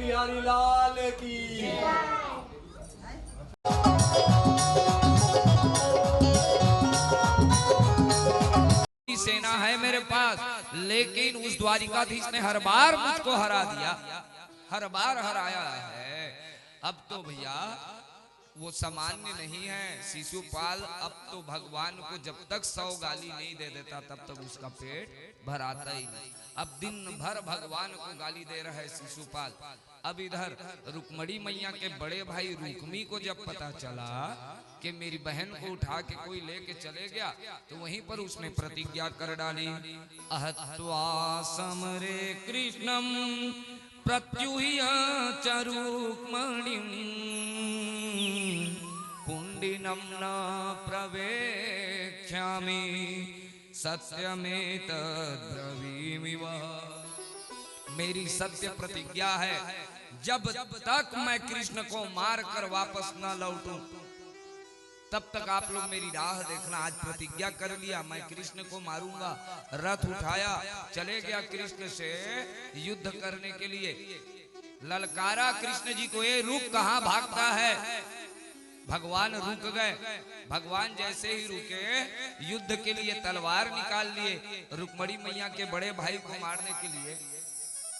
बिहारी लाल की। सेना है मेरे पास, लेकिन उस द्वारिकाधीश ने हर बार मुझको हरा दिया, हर बार हराया है। अब तो भैया वो सामान्य नहीं है शिशुपाल। अब तो भगवान को जब तक 100 गाली नहीं दे देता तब तक उसका पेट भराता ही नहीं। अब दिन भर भगवान को गाली दे रहा है शिशुपाल। अब इधर रुक्मणी मैया के बड़े भाई रुक्मी को जब पता चला कि मेरी बहन को उठा के कोई लेके चले गया, तो वहीं पर उसने प्रतिज्ञा कर डाली, अहत्वा समरे कृष्णम प्रत्युह्य च रुक्मणीं पुंडिनम न प्रवेक्ष्यामि सत्यमेतद् ब्रवीमि वा। मेरी सत्य प्रतिज्ञा है, जब तक मैं कृष्ण को मार कर वापस न लौटूं तब तक आप लोग मेरी राह देखना। आज प्रतिज्ञा कर लिया, मैं कृष्ण को मारूंगा। रथ उठाया, चले गया कृष्ण से युद्ध करने के लिए। ललकारा कृष्ण जी को, ये रुक, कहां भागता है। भगवान रुक गए। भगवान जैसे ही रुके, युद्ध के लिए तलवार निकाल लिए रुक्मणी मैया के बड़े भाई को मारने के लिए।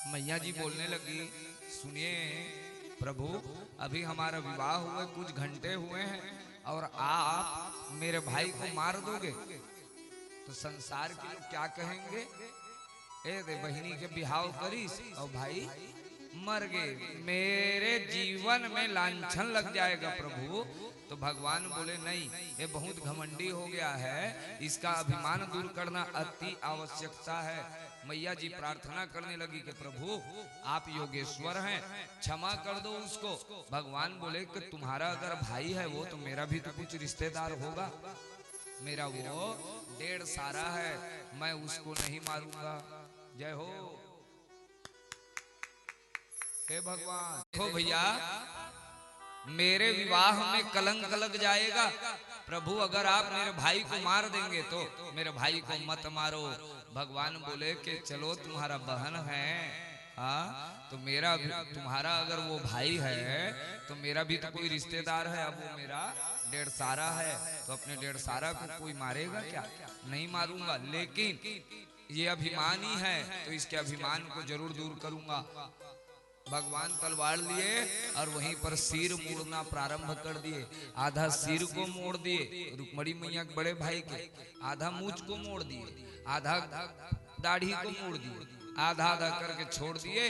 मैया जी बोलने लगी, सुनिए प्रभु, अभी हमारा विवाह हुए कुछ घंटे हुए हैं और आप मेरे भाई को मार दोगे तो संसार के लोग क्या कहेंगे। ए दे बहिनी के बिहाव करीस और भाई मर गए, मेरे जीवन में लांछन लग जाएगा प्रभु। तो भगवान बोले, नहीं, ये बहुत घमंडी हो गया है, इसका अभिमान दूर करना अति आवश्यकता है। मैया जी प्रार्थना करने लगी कि प्रभु आप योगेश्वर हैं, क्षमा कर दो उसको। भगवान बोले कि तुम्हारा अगर भाई है वो, तो मेरा भी तो कुछ रिश्तेदार होगा। मेरा वो 1.5 सारा है, मैं उसको नहीं मारूंगा। जय हो हे भगवान। देखो भैया, मेरे विवाह में कलंक लग जाएगा। प्रभु अगर आप मेरे भाई को मार देंगे तो मेरे भाई को मत मारो। भगवान बोले कि चलो तुम्हारा बहन है, हाँ, तो मेरा भी, तुम्हारा अगर वो भाई है तो मेरा भी तो कोई रिश्तेदार है। अब वो मेरा 1.5 सारा है, तो अपने 1.5 सारा को कोई मारेगा क्या? नहीं मारूंगा, लेकिन ये अभिमानी है तो इसके अभिमान को जरूर दूर करूंगा। भगवान तलवार लिए और वहीं पर सिर मोड़ना प्रारंभ कर दिए। आधा सिर को मोड़ दिए रुक्मणी मैया के बड़े भाई के, आधा मूंछ को मोड़ दिए, आधा दाढ़ी को मोड़ दिए, आधा आधा करके छोड़ दिए,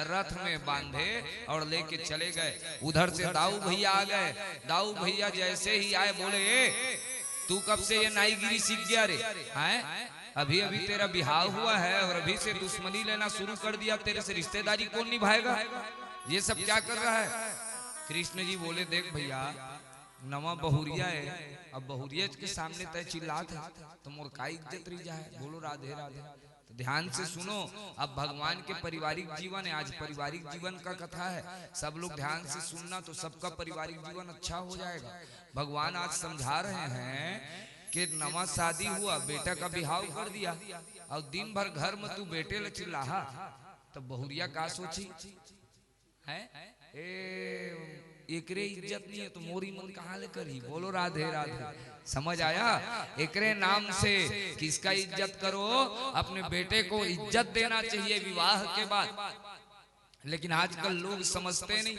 रथ में बांधे और लेके चले गए। उधर से दाऊ भैया आ गए। दाऊ भैया जैसे ही आए बोले, तू कब से ये नाईगिरी सीख गया रे? हैं, अभी अभी तेरा बिहाव हुआ है और अभी से दुश्मनी लेना शुरू कर दिया, तेरे से रिश्तेदारी कौन निभाएगा? ये सब क्या कर रहा है? कृष्ण जी बोले, देख भैया, नवा बहुरिया है, अब बहुरिया के सामने तय चिल्लात है तो मोर का इज्जत रही जाए। बोलो राधे राधे। तो ध्यान से सुनो, अब भगवान के पारिवारिक जीवन है, आज पारिवारिक जीवन का कथा है, सब लोग ध्यान से सुनना तो सबका पारिवारिक जीवन अच्छा हो जाएगा। भगवान आज समझा रहे हैं कि नवा शादी हुआ, बेटा का बिहाव कर दिया और दिन भर घर में तू बेटे ले चिल्लाहा, तो बहुरिया का सोची है, एकरे इज्जत नहीं है तो मोरी मन कहाँ ले करी। बोलो राधे राधे। समझ आया? एकरे नाम से किसका इज्जत करो, अपने बेटे को इज्जत देना चाहिए विवाह के बाद। लेकिन आजकल लोग समझते नहीं,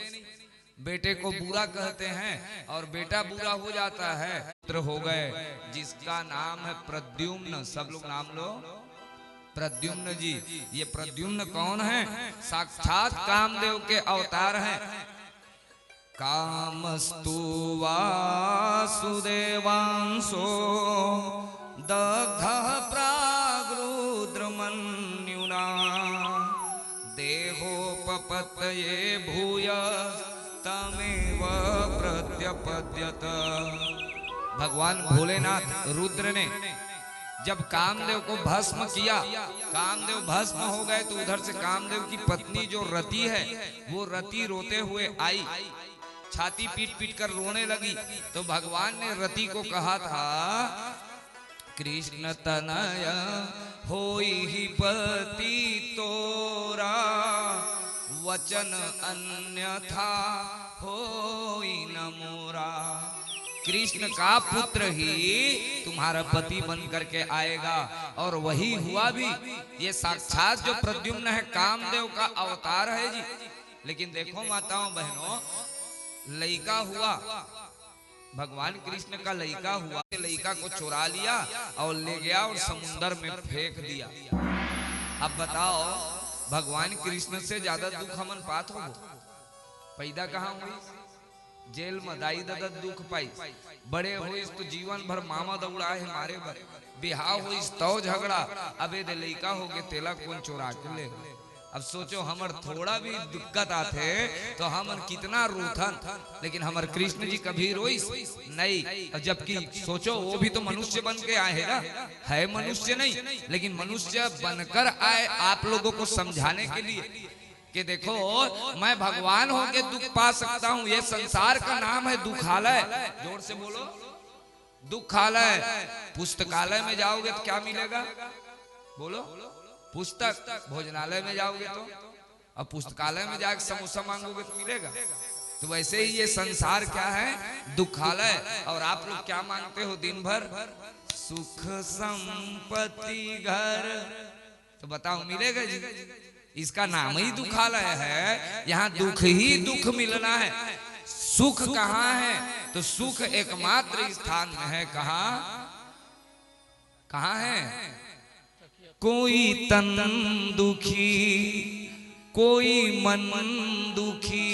बेटे को बुरा कहते हैं और बेटा बुरा हो जाता है। पुत्र हो गए जिसका नाम है प्रद्युम्न, सब लोग नाम लो, प्रद्युम्न जी। ये प्रद्युम्न कौन है? साक्षात कामदेव के अवतार हैं। कामस्तु वासुदेवांशो दग्धः प्राग्रुद्रमन्युना देहोपपतये भूय तमेव प्रत्यपद्यत। भगवान भोलेनाथ रुद्र ने जब कामदेव को भस्म किया, कामदेव भस्म हो गए, तो उधर से कामदेव की पत्नी जो रति है, वो रति रोते हुए आई, छाती पीट पीट कर रोने लगी। तो भगवान ने रति को कहा था, कृष्ण तनय होई ही पति तोरा वचन अन्यथा होई न मोरा। कृष्ण का पुत्र ही तुम्हारा पति बन करके आएगा और वही हुआ भी। ये साक्षात जो प्रद्युम्न है कामदेव का अवतार है जी। लेकिन देखो माताओं बहनों, लइका हुआ, भगवान कृष्ण का लइका हुआ, लइका को चुरा लिया और ले गया और समुद्र में फेंक दिया। अब बताओ भगवान कृष्ण से ज्यादा दुख हमन पात हो? पैदा कहाँ हुई? जेल में दाई ददत दुख पाई। बड़े होइस तो जीवन भर मामा दौड़ा है मारे भर। बिहाव होइस तो झगड़ा। अबे दे लइका हो गए तेला कौन चोरा के ले। अब सोचो हमर थोड़ा भी दिक्कत आते तो हमन कितना रूठन, लेकिन हमर कृष्ण जी कभी रोइस नहीं। जबकि सोचो वो भी तो मनुष्य बन के आए हैं ना, है मनुष्य नहीं लेकिन मनुष्य बनकर आए आप लोगों को समझाने के लिए कि देखो मैं भगवान होके दुख पा सकता हूँ। ये संसार का नाम है दुखालय। जोर से बोलो, दुखालय। पुस्तकालय में जाओगे तो क्या मिलेगा? बोलो, पुस्तक। भोजनालय में जाओगे तो, और पुस्तकालय में जाकर समोसा मांगोगे तो मिलेगा। तो वैसे ही ये संसार क्या है? दुखालय। और आप लोग क्या मांगते हो दिन भर? सुख संपत्ति घर। तो बताओ मिलेगा जी? इसका नाम ही दुखालय है। यहाँ दुख ही दुख मिलना है। सुख कहाँ है? तो सुख एकमात्र स्थान में है। कहाँ कहाँ है? कोई तन दुखी, कोई मन दुखी,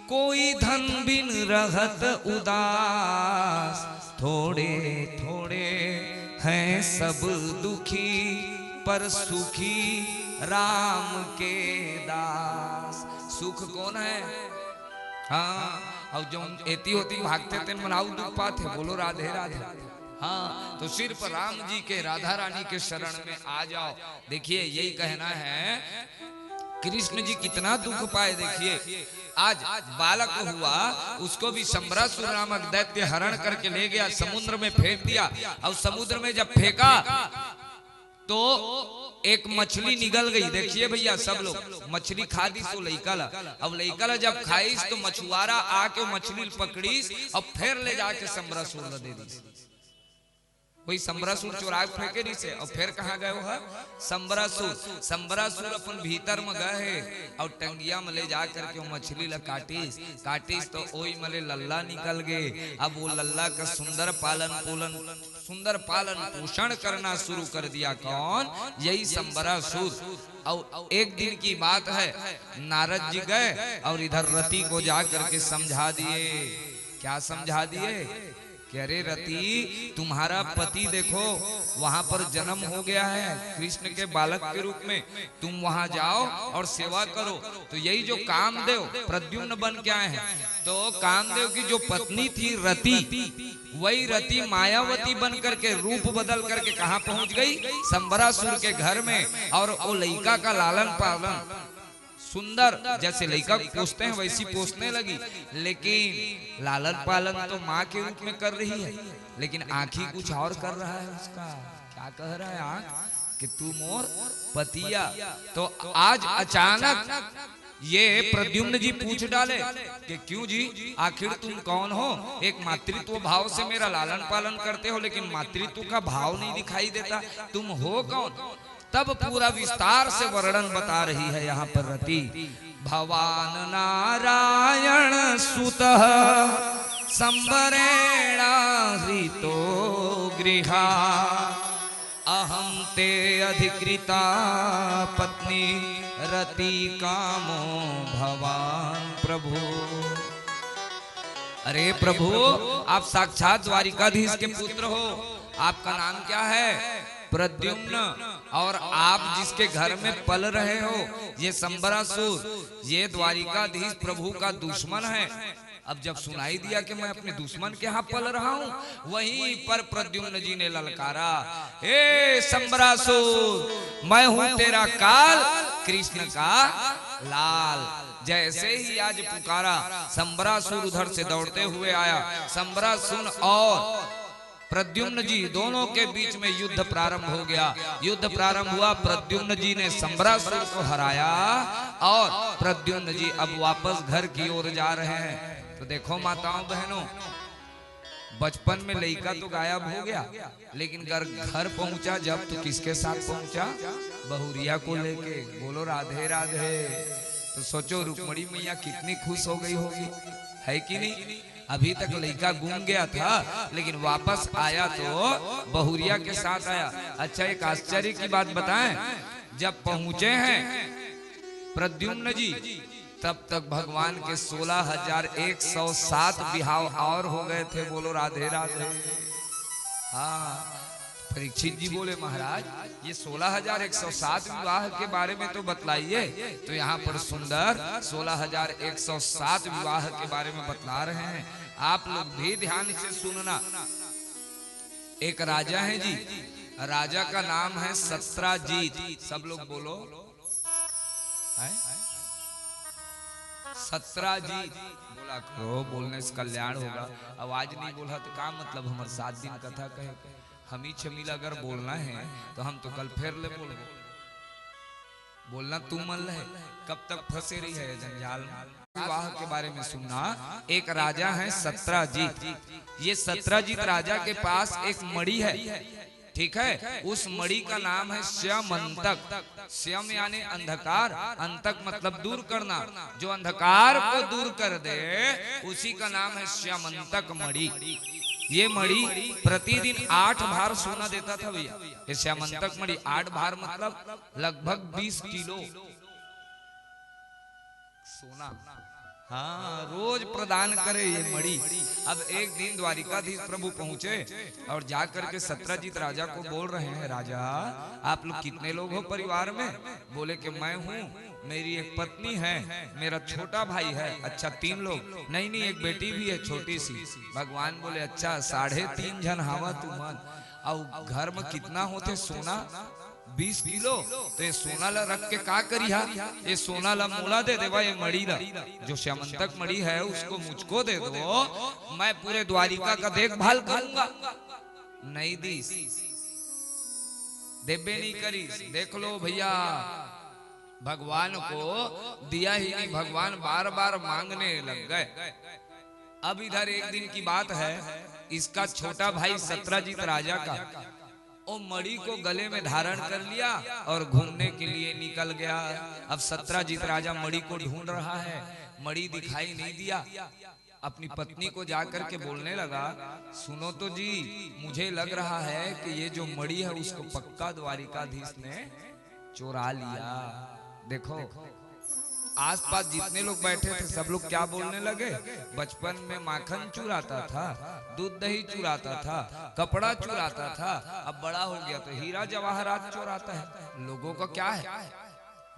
कोई धन बिन रहत उदास। थोड़े थोड़े हैं सब दुखी, पर सुखी राम के दास। सुख कौन है? हाँ, और जो एती होती भागते थे मनाऊ दुख पाते। बोलो राधे राधे। हाँ, तो सिर्फ राम जी के, राधा रानी के शरण में आ जाओ। देखिए यही कहना है। कृष्ण जी कितना दुख पाए। देखिए आज बालक हुआ, उसको भी सम्रासुर नामक दैत्य हरण करके ले गया, समुद्र में फेंक दिया। और समुद्र में जब फेंका तो एक मछली निकल गई। देखिए भैया सब लोग, मछली खा दी तो लइका ला। अब लइका ला जब खाईस तो मछुआरा आके मछली पकड़ीस और फिर ले जाके सम्रासुर दे दी। वही सम्रासुर चुरा फेंके दी से। और फिर कहाँ गए वो है? सम्रासुर। सम्रासुर अपन भीतर में गए और टंगिया में ले जा करके मछली ला काटिस तो ओई मले लल्ला निकल गए। अब वो लल्ला का सुंदर पालन पोषण करना शुरू कर दिया। कौन? यही सम्रासुर। और एक दिन की बात है, नारद जी गए और इधर रति को जा करके समझा दिए। क्या समझा दिए? कि अरे रति, तुम्हारा पति देखो वहां पर जन्म हो गया है कृष्ण के बालक के रूप में, तुम वहां जाओ और सेवा करो। तो यही जो कामदेव प्रद्युम्न बन के आए हैं, तो कामदेव की जो पत्नी थी रति, वही रति मायावती बन करके रूप बदल करके कहाँ पहुंच गई? सम्बरासुर के घर में। और वो लइका का लालन पालन सुंदर, जैसे लइका पोसते हैं वैसी पोसने लगी। लेकिन लालन पालन तो माँ के रूप में कर रही है, लेकिन आंखी कुछ और कर रहा है उसका। क्या कह रहा है आंख? कि तू मोर पतिया। तो आज अचानक ये प्रद्युम्न जी पूछ डाले कि क्यों जी, आखिर तुम कौन हो? एक मातृत्व भाव से मेरा लालन पालन करते हो, लेकिन मातृत्व का भाव नहीं दिखाई देता। तुम हो कौन? तब पूरा विस्तार से वर्णन बता रही है यहाँ पर रति। भवान नारायण सुतः संबरेण हृतो गृहा, अहं ते अधिकृता पत्नी रति कामो भवान प्रभु। अरे प्रभु, आप साक्षात द्वारिकाधीश के पुत्र हो। आपका नाम क्या है? प्रद्युम्न। और आप जिसके घर में पल रहे हो, ये सम्बरासुर, ये द्वारिकाधीश प्रभु का दुश्मन है। अब जब सुनाई दिया कि मैं अपने दुश्मन के यहाँ पल रहा हूँ, वहीं पर प्रद्युम्न जी ने ललकारा, हे सम्बरासुर, मैं हूँ तेरा काल, कृष्ण का लाल। जैसे ही आज पुकारा, सम्बरासुर उधर से दौड़ते हुए आया। सम्बरासुर और प्रद्युम्न जी दोनों के बीच में युद्ध प्रारंभ हो गया। युद्ध प्रारंभ हुआ, प्रद्युम्न जी ने सम्रासुर को हराया और प्रद्युम्न जी अब वापस घर की ओर जा रहे हैं। तो देखो माताओं बहनों, बचपन में लड़का तो गायब हो गया, लेकिन घर पहुंचा जब तो किसके साथ पहुंचा? बहुरिया को लेके। बोलो राधे राधे। तो सोचो रुक्मणी मैया कितनी खुश हो गई होगी, है कि नहीं? अभी तक लड़का घूम गया था, लेकिन वापस आया तो बहुरिया के साथ आया। अच्छा, एक आश्चर्य की बात बताएं, जब पहुंचे हैं प्रद्युम्न जी, तब तक भगवान के 16,107 विवाह और हो गए थे। बोलो राधे राधे। हाँ, परीक्षित जी बोले महाराज ये 16,107 विवाह के बारे में तो बतलाइए। तो यहाँ पर सुंदर 16,107 विवाह के बारे में बतला रहे हैं। आप लोग भी ध्यान से सुनना। एक राजा है जी, राजा का नाम है सत्राजीत। सब लोग बोलो सत्राजीत। बोला करो, बोलने से कल्याण होगा। आवाज नहीं बोला तो क्या मतलब? हमारे 7 दिन कथा कहे हमी छमीला अगर बोलना है तो हम तो कल फिर ले बोलना तू मन है। कब तक फंसे रही है जंजाल में? विवाह के बारे में सुनना। एक राजा है सत्राजीत। ये सत्राजीत राजा के पास एक मणि है, ठीक है? उस मणि का नाम है श्यमंतक। श्यम यानी अंधकार, अंतक मतलब दूर करना। जो अंधकार को दूर कर दे उसी का नाम है श्यमंतक मणि। ये मणि प्रतिदिन 8 भार सोना देता था भैया। ये श्यमंतक मणि 8 भार मतलब लगभग 20 किलो सोना, हाँ, रोज प्रदान करे ये मणि। अब एक दिन द्वारिकाधीश प्रभु पहुंचे और जाकर के सत्राजीत राजा को बोल रहे हैं, राजा आप लोग कितने लोग हो परिवार में? बोले कि मैं हूँ, मेरी एक पत्नी है, मेरा छोटा भाई है। अच्छा 3 लोग? नहीं नहीं, एक बेटी भी है छोटी सी। भगवान बोले अच्छा 3.5 जन हवा तू मन। और घर में कितना होते सोना? 20 किलो। तो ये सोना ला रख के का करी हा? ये सोना ला मोला दे देवा, ये मणि ला जो श्यमंतक मणि है उसको मुझको दे दो, मैं पूरे द्वारिका का देखभाल करूंगा। नहीं दी, देबे नहीं करी। देख लो भैया, भगवान को दिया ही नहीं, भगवान बार बार मांगने लग गए। अब इधर एक दिन की बात है, इसका छोटा भाई सत्राजीत राजा का ओ मणि को गले में धारण कर लिया और घूमने के लिए निकल गया। अब सत्राजीत राजा मणि को ढूंढ रहा है, मणि दिखाई नहीं दिया। अपनी पत्नी को जाकर के बोलने लगा, सुनो तो जी, मुझे लग रहा है कि ये जो मणि है उसको पक्का द्वारिकाधीश ने चुरा लिया। देखो आसपास जितने लोग बैठे थे सब लोग क्या बोलने लगे? बचपन में माखन चुराता था, दूध दही चुराता था, कपड़ा चुराता था, अब बड़ा हो गया तो हीरा जवाहरात चुराता है। लोगों का क्या है?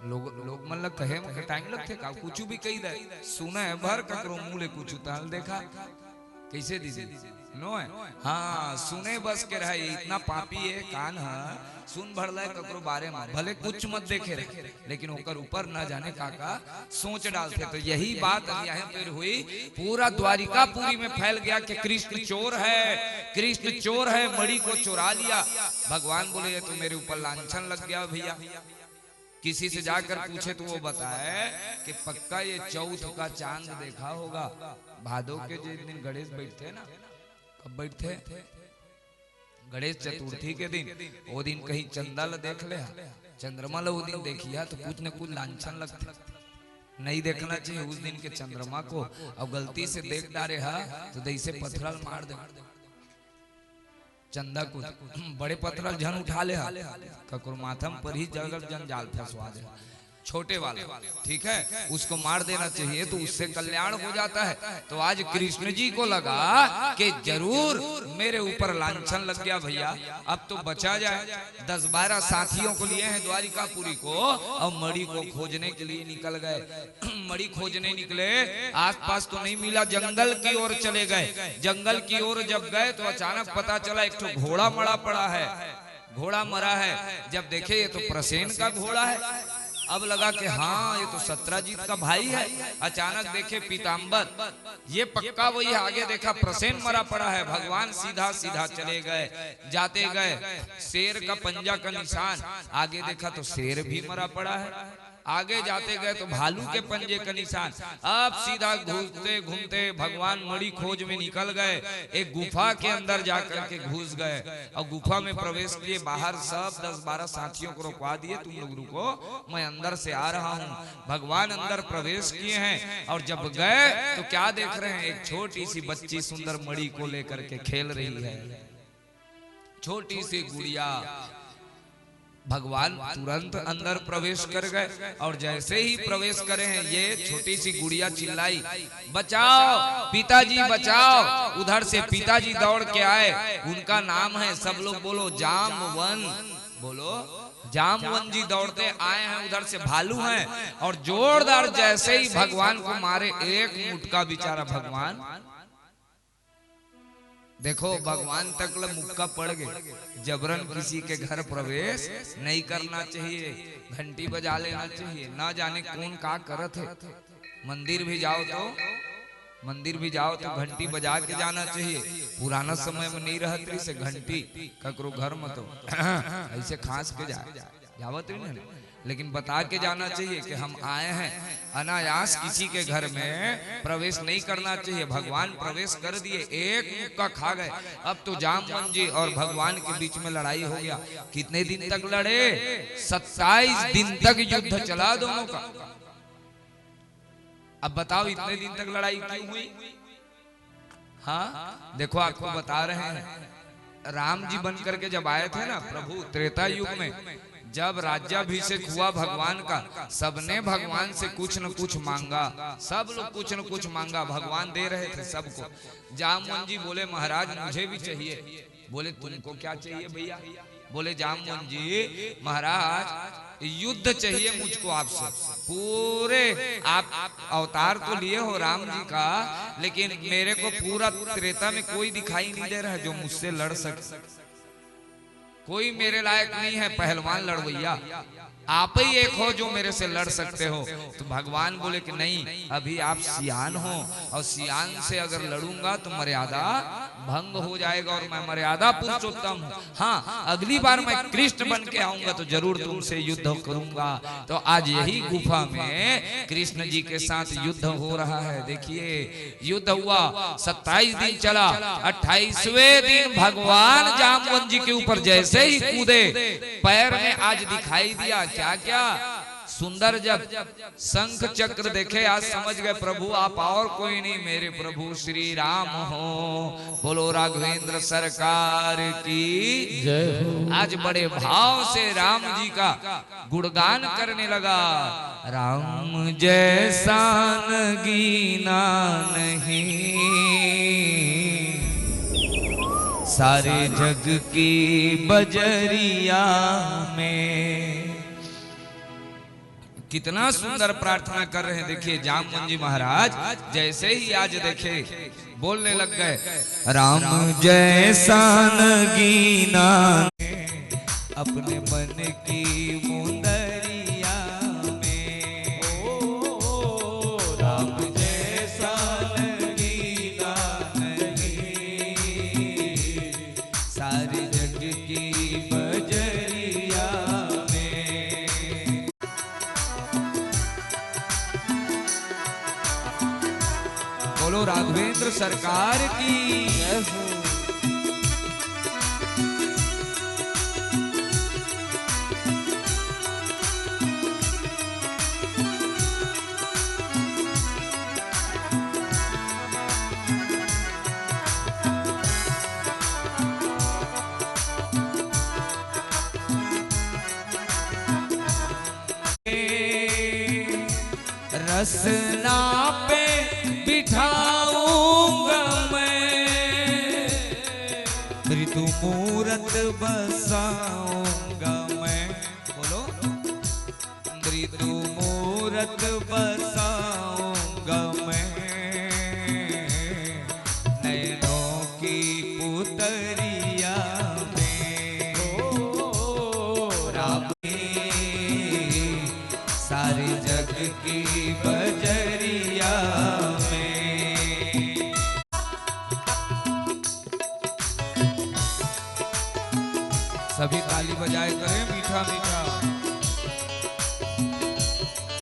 लोग मतलब कहे में टाइम लगते का कुछ भी कही दे। सुने भर ककरो मुँह कुछ उतार देखा कैसे दीदी नो है? हाँ, सुने बस के रहे, इतना पापी है कान है, सुन भर लाए ककरो बारे में, भले कुछ मत देखे रहे, लेकिन होकर ऊपर न जाने काका सोच डालते। तो यही बात यहाँ पर हुई, पूरा द्वारिकापुरी में फैल गया कि कृष्ण चोर है, कृष्ण चोर है, मणि को चुरा लिया। भगवान बोले तो मेरे ऊपर लांछन लग गया भैया। किसी से जाकर पूछे तो वो बताए कि पक्का ये चौथ का चांद देखा होगा। भादो के जिस दिन गणेश बैठते ना, कब बैठते? गणेश चतुर्थी के दिन। वो दिन कहीं चंदा ला देख ले, चंद्रमा ला वो दिन देखिया तो कुछ न कुछ लांछन लगता। नहीं देखना चाहिए उस दिन के चंद्रमा को, और गलती से देख डारे हा तो जैसे पत्थर मार दे चंदा को, बड़े पत्थर जन उठा ले ककुर माथम पर ही जगह जन जाल फंसवा दे, छोटे वाले, ठीक है, उसको मार देना चाहिए तो उससे कल्याण हो जाता है। तो आज कृष्ण जी को लगा कि जरूर मेरे ऊपर लांछन लग गया भैया, अब तो बचा जाए। 10-12 साथियों को लिए हैं द्वारिकापुरी को और मणि को खोजने के लिए निकल गए। मणि खोजने निकले, आसपास तो नहीं मिला, जंगल की ओर चले गए। जंगल की ओर जब गए तो अचानक पता चला एक तो घोड़ा मरा पड़ा है, घोड़ा मरा है। जब देखे ये तो प्रसेन का घोड़ा है, अब लगा कि हाँ ये तो सत्राजीत का भाई है। अचानक देखे पीताम्बर, ये पक्का वही। आगे देखा प्रसेन मरा पड़ा है। भगवान सीधा सीधा चले गए, जाते गए शेर का पंजा का निशान। आगे देखा तो शेर भी मरा पड़ा है। आगे जाते गए तो भालू के पंजे का निशान। अब सीधा घूमते घूमते भगवान मणि खोज में निकल गए। एक गुफा के अंदर जाकर के घुस गए और गुफा में प्रवेश किए। बाहर सब 10-12 साथियों को रुकवा दिए, तुम लोग रुको, मैं अंदर से आ रहा हूँ। भगवान अंदर प्रवेश किए हैं और जब गए तो क्या देख रहे हैं, एक छोटी सी बच्ची सुंदर मणि को लेकर के खेल रही है, छोटी सी गुड़िया। भगवान तुरंत अंदर प्रवेश कर गए और जैसे ही प्रवेश करे हैं ये छोटी सी गुड़िया चिल्लाई, बचाओ पिताजी बचाओ। उधर से पिताजी दौड़ के आए। उनका नाम है, सब लोग बोलो, जामवन। बोलो, जामवन जी दौड़ते आए हैं। उधर से भालू हैं और जोरदार जैसे ही भगवान को मारे, एक मुटका बेचारा भगवान। देखो भगवान तक मुक्का पड़ गए। जबरन किसी के घर प्रवेश नहीं करना चाहिए, घंटी बजा लेना चाहिए। ना जाने कौन का करत है। मंदिर भी जाओ तो घंटी बजा के जाना चाहिए। पुराना समय में नहीं रहती से घंटी ककरो घर में तो ऐसे खास के जावत नहीं, लेकिन बता के जाना चाहिए कि हम आए हैं। अनायास किसी के घर में प्रवेश नहीं करना चाहिए। भगवान प्रवेश कर दिए, एक मुक्का खा गए। अब तो जामवन जी और भगवान के बीच में लड़ाई हो गया। कितने दिन तक लड़े? 27 दिन तक युद्ध चला दोनों का। अब बताओ इतने दिन तक लड़ाई क्यों हुई? हाँ देखो आपको बता रहे हैं। राम जी बन करके जब आए थे ना प्रभु त्रेता युग में, जब राज्याभिषेक हुआ भगवान का, सबने भगवान से कुछ न कुछ मांगा। सब लोग कुछ न कुछ मांगा, भगवान दे रहे थे सबको। जामवन जी बोले महाराज मुझे भी चाहिए। बोले तुमको क्या चाहिए भैया? बोले जामवन जी महाराज युद्ध चाहिए मुझको आपसे। पूरे आप अवतार तो लिए हो राम जी का, लेकिन मेरे को पूरा त्रेता में कोई दिखाई नहीं दे रहा है जो मुझसे लड़ सके। कोई मेरे लायक नहीं है पहलवान लड़वैया, आप ही एक हो जो मेरे से लड़ सकते हो। तो भगवान बोले कि नहीं, अभी आप सियान हो और सियान से अगर लड़ूंगा तो मर्यादा भंग हो जाएगा और मैं मर्यादा पुरुषोत्तम हूँ। हाँ अगली बार मैं कृष्ण बन के आऊंगा तो जरूर तुमसे युद्ध करूंगा। तो आज यही गुफा में कृष्ण जी के साथ युद्ध हो रहा है। देखिए युद्ध हुआ, 27 दिन चला। 28वें दिन भगवान जामवन जी के ऊपर जैसे ही कूदे, पैर में आज दिखाई दिया क्या क्या सुंदर। जब शंख चक्र देखे आज समझ गए प्रभु आप और कोई नहीं, मेरे प्रभु श्री राम हो। बोलो राघवेंद्र सरकार की जय। आज बड़े भाव से राम जी का गुणगान करने लगा। राम जैसा नगीना नहीं सारे जग की बजरिया में। कितना सुंदर प्रार्थना कर रहे हैं। देखिए जामवन जी महाराज जैसे ही आज देखे बोलने लग गए, राम जैसा नगीना अपने मन की मुंदरिया में। ओ राम जैसा नगीना नहीं सारे जग की बजरिया में। बोलो राघवेंद्र सरकार की जय हो। रसना पे बिठाऊंगा मैं, मृदु मूरत बसाऊंगा मैं। बोलो मृदु मूरत बसाऊंगा मैं, नैनों की पुतरिया में। राम मीठा मीठा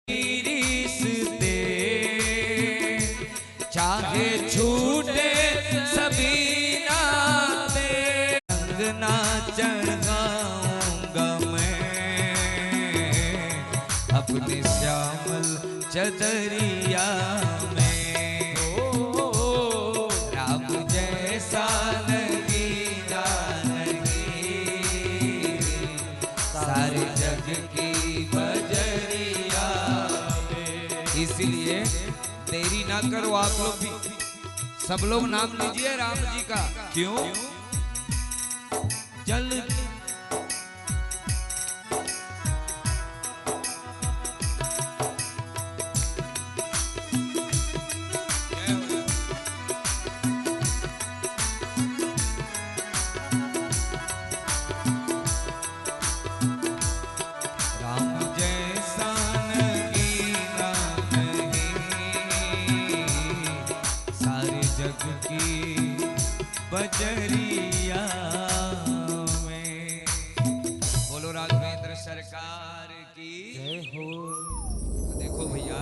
रिश्ते चाहे छूटे सभी नाते, रंग ना चढ़ाऊंगा मैं अपने श्यामल चदरिया में। राम जैसा नगीना नहीं सारे जग की बजरिया में। इसलिए देरी ना करो आप लोग भी, सब लोग नाम लीजिए राम जी का। क्यों? जल बजरिया में। बोलो राघवेंद्र सरकार की जय हो। देखो भैया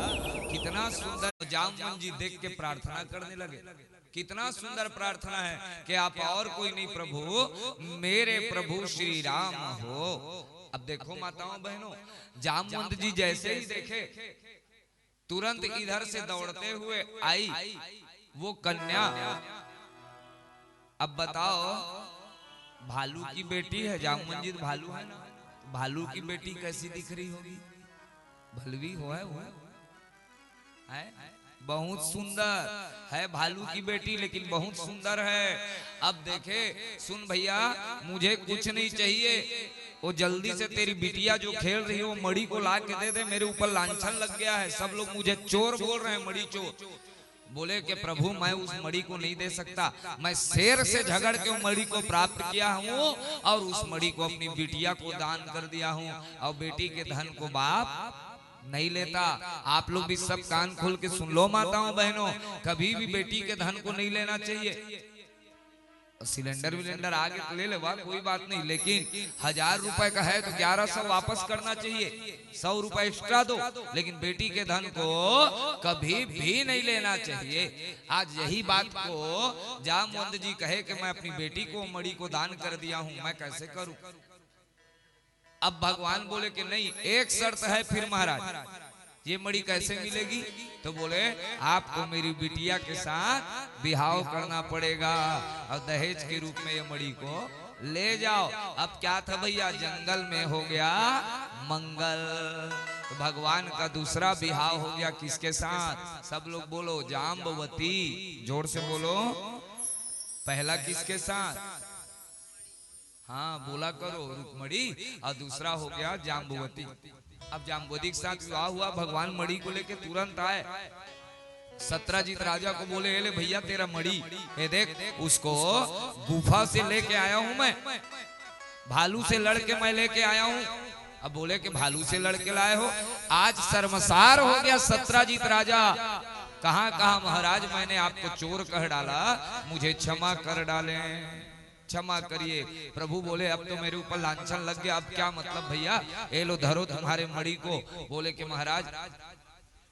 कितना सुंदर जामवन जी देख के प्रार्थना करने लगे। कितना सुंदर प्रार्थना है कि आप और कोई नहीं प्रभु, मेरे प्रभु श्री राम हो। अब देखो माताओं बहनों, जामवंत जी जैसे ही देखे तुरंत इधर से दौड़ते हुए आई वो कन्या। अब बताओ, भालू की बेटी है, जामवन जी भालू है ना, भालू की बेटी कैसी दिख रही होगी? भलवी हो है वो है, बहुत सुंदर है भालू की बेटी, लेकिन बहुत सुंदर है। अब देखे, सुन भैया मुझे कुछ नहीं चाहिए, वो जल्दी से तेरी बिटिया जो खेल रही है वो मड़ी को ला के दे दे, मेरे ऊपर लांछन लग गया है, सब लोग मुझे चोर बोल रहे हैं, मड़ी चोर। बोले कि प्रभु मैं उस मड़ी को नहीं दे सकता, मैं शेर से झगड़ के मड़ी को प्राप्त किया हूँ और उस मड़ी को अपनी बिटिया को दान कर दिया हूँ, और बेटी के धन को बाप नहीं लेता। आप लोग भी सब कान खोल के सुन लो माताओं बहनों, कभी भी बेटी के धन को नहीं लेना चाहिए। सिलेंडर विलेंडर आगे तो ले ले कोई बात नहीं, लेकिन 1000 रुपए का है तो 1100 वापस करना चाहिए, 100 रुपए एक्स्ट्रा दो, लेकिन बेटी के धन को कभी भी नहीं लेना चाहिए। आज यही बात को जामवंत जी कहे कि मैं अपनी बेटी को मड़ी को दान कर दिया हूं, मैं कैसे करूं? अब भगवान बोले कि नहीं, एक शर्त है फिर महाराज, ये मड़ी कैसे मिलेगी? तो बोले आपको मेरी बिटिया के साथ बिहाव करना पड़ेगा और दहेज के रूप में ये मड़ी को ले जाओ। अब क्या था भैया, जंगल में हो गया मंगल, तो भगवान का दूसरा बिहाव हो गया किसके साथ? सब लोग बोलो जाम्बवती, जोर से बोलो। पहला किसके साथ? हाँ बोला करो, रुक्मणी, और दूसरा हो गया जाम्बवती। अब जाम्बवती के साथ विवाह हुआ, भगवान मड़ी को लेके तुरंत आए। सत्रजीत राजा को बोले ले भैया तेरा मड़ी, ये देख उसको गुफा से लेके आया हूं मैं, भालू से लड़के मैं लेके आया हूं। अब बोले कि भालू से लड़के लाए हो, आज शर्मसार हो गया सत्रजीत राजा, कहां कहां महाराज मैंने आपको चोर कह डाला, मुझे क्षमा कर डाले, क्षमा करिए। प्रभु बोले अब तो मेरे ऊपर लांछन लग गया, अब क्या मतलब भैया, ये लो धरो तुम्हारे मड़ी को। बोले कि महाराज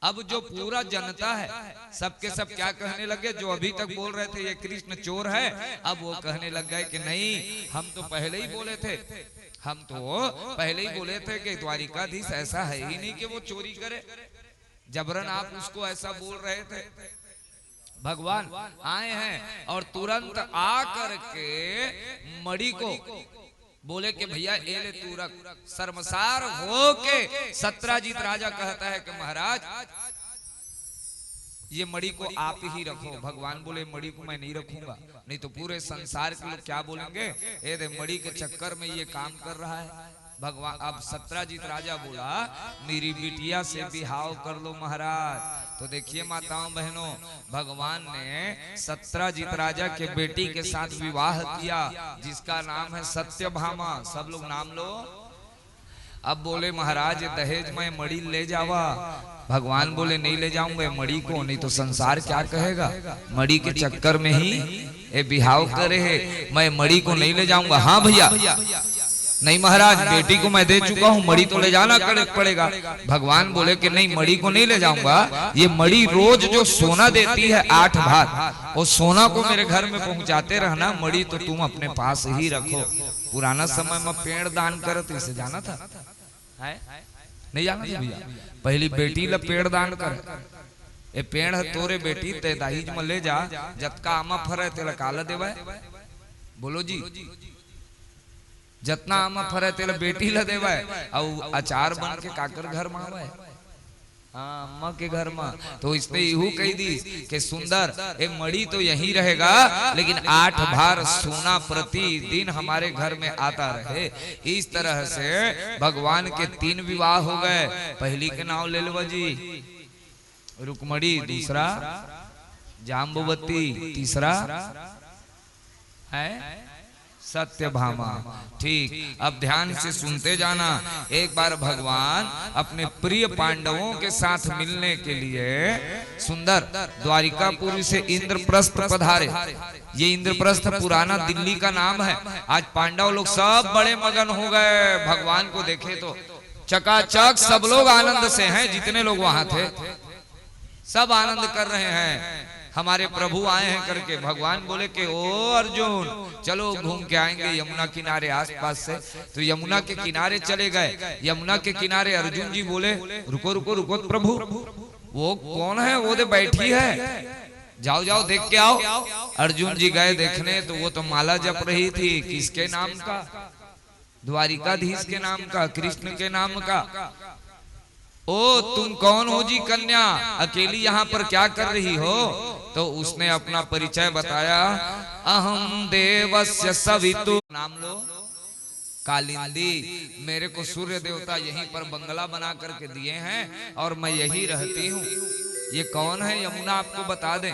अब जो पूरा जनता है सबके सब क्या कहने लगे, जो अभी तक बोल रहे थे ये कृष्ण चोर है, अब वो कहने लग गए कि नहीं हम तो पहले ही बोले थे, हम तो पहले ही बोले थे कि द्वारिकाधीश ऐसा है ही नहीं कि वो चोरी करे, जबरन आप उसको ऐसा बोल रहे थे। भगवान आए हैं और तुरंत आकर के मड़ी को बोले कि भैया ये ले तू रख। शर्मसार हो के सत्रजीत राजा कहता है कि महाराज ये मड़ी को आप ही रखो। भगवान बोले मड़ी को मैं नहीं रखूंगा, नहीं तो पूरे संसार के लोग क्या बोलेंगे, ये दे मड़ी के चक्कर में ये काम कर रहा है। भगवान अब सत्रजीत राजा बोला मेरी बिटिया से बिहाव कर लो महाराज। तो देखिए माताओं बहनों, भगवान ने सत्रजीत राजा के बेटी के साथ विवाह किया जिसका नाम है सत्यभामा। सब लोग नाम लो। अब बोले महाराज दहेज में मड़ी ले जावा। भगवान बोले नहीं ले जाऊंगा मड़ी को, नहीं तो संसार क्या कहेगा, मड़ी के चक्कर में ही ये बिहाव करे है, मैं मड़ी को नहीं ले जाऊंगा। हाँ भैया नहीं महाराज, बेटी को मैं दे चुका हूँ, मड़ी तो ले जाना पड़ेगा। भगवान बोले कि नहीं, मड़ी को नहीं ले जाऊंगा। ये मड़ी रोज जो सोना देती है 8 भार, वो सोना को मेरे घर में पहुंचाते रहना, मड़ी तो तुम अपने पास ही रखो। पुराना समय में पेड़ दान करे तो इसे जाना था है? नहीं जाना था भैया। पहली बेटी ला पेड़ दान कर, ए पेड़ है तोरे बेटी, ते दाहिज में ले जा, जतका आमा फरे तेला काला देवा। बोलो जी, जितना आमा फरे तेला बेटी ला देवा और अचार बन के काकर घर में आवा है। अम्मा के घर में तो इसने यू कही दी कि सुंदर ए मड़ी तो यहीं रहेगा, लेकिन 8 भार सोना प्रतिदिन हमारे घर में आता रहे। इस तरह से भगवान के 3 विवाह हो गए। पहली के नाम ले लो जी, रुक्मणी, दूसरा जाम्बवती, तीसरा है सत्यभामा। ठीक, अब ध्यान से सुनते जाना। एक बार भगवान अपने प्रिय पांडवों के साथ मिलने के लिए सुंदर द्वारिकापुरी से इंद्रप्रस्थ पधारे। ये इंद्रप्रस्थ पुराना दिल्ली का नाम है। आज पांडव लोग सब बड़े मगन हो गए। भगवान को देखे तो चकाचक सब लोग आनंद से हैं, जितने लोग वहां थे सब आनंद कर रहे हैं, हमारे प्रभु आए हैं करके। भगवान बोले कि ओ अर्जुन, चलो घूम के आएंगे यमुना किनारे आसपास से। तो यमुना के किनारे चले गए। यमुना के किनारे अर्जुन जी बोले रुको रुको रुको प्रभु, वो कौन है? वो तो बैठी है, जाओ जाओ देख के आओ। अर्जुन जी गए देखने तो वो तो माला जप रही थी। किसके नाम का? द्वारिकाधीश के नाम का, कृष्ण के नाम का। ओ तुम कौन हो जी कन्या, अकेली यहाँ पर क्या कर रही हो? तो उसने अपना परिचय बताया, अहम देवस्य सवितु। नाम लो कालिंदी, मेरे को सूर्य देवता यहीं पर बंगला बना करके दिए हैं और मैं यही रहती हूँ। ये कौन है? यमुना आपको बता दें।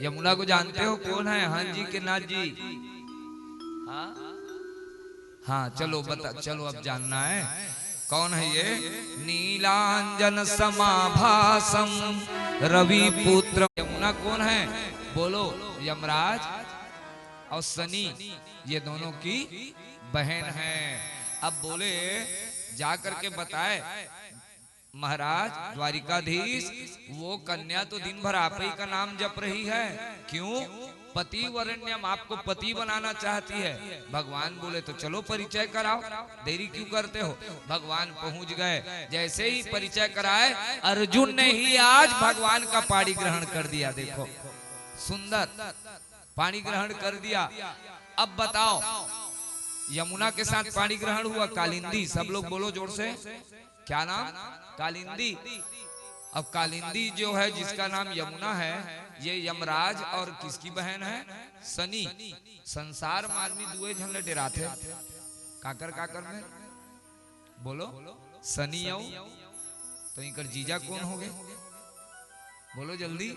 यमुना को जानते हो कौन है? हाँ जी के नाथ जी? हाँ चलो बता, चलो अब जानना है कौन है ये। नीलांजन समाभासम रवि पुत्र। यमुना कौन है? बोलो, यमराज और शनि, ये दोनों की बहन है। अब बोले जा करके बताए महाराज द्वारिकाधीश, वो कन्या तो दिन भर आप ही का नाम जप रही है, क्यों? पति वरण्यम, आपको पति बनाना चाहती है। भगवान बोले तो चलो परिचय कराओ, देरी क्यों करते हो? भगवान पहुंच गए। जैसे ही परिचय कराए, अर्जुन ने ही आज भगवान का पाणी ग्रहण कर दिया। देखो सुंदर पाणी ग्रहण कर दिया। अब बताओ, यमुना के साथ पाणी ग्रहण हुआ कालिंदी। सब लोग बोलो जोर से, क्या नाम? कालिंदी। अब कालिंदी जो है, जिसका नाम यमुना है, ये यमराज और किसकी बहन है? शनि। संसार मार्मी दुए झन डेराथे काकर काकर में बोलो, शनि आओ तो इनकर जीजा कौन हो गए? बोलो जल्दी।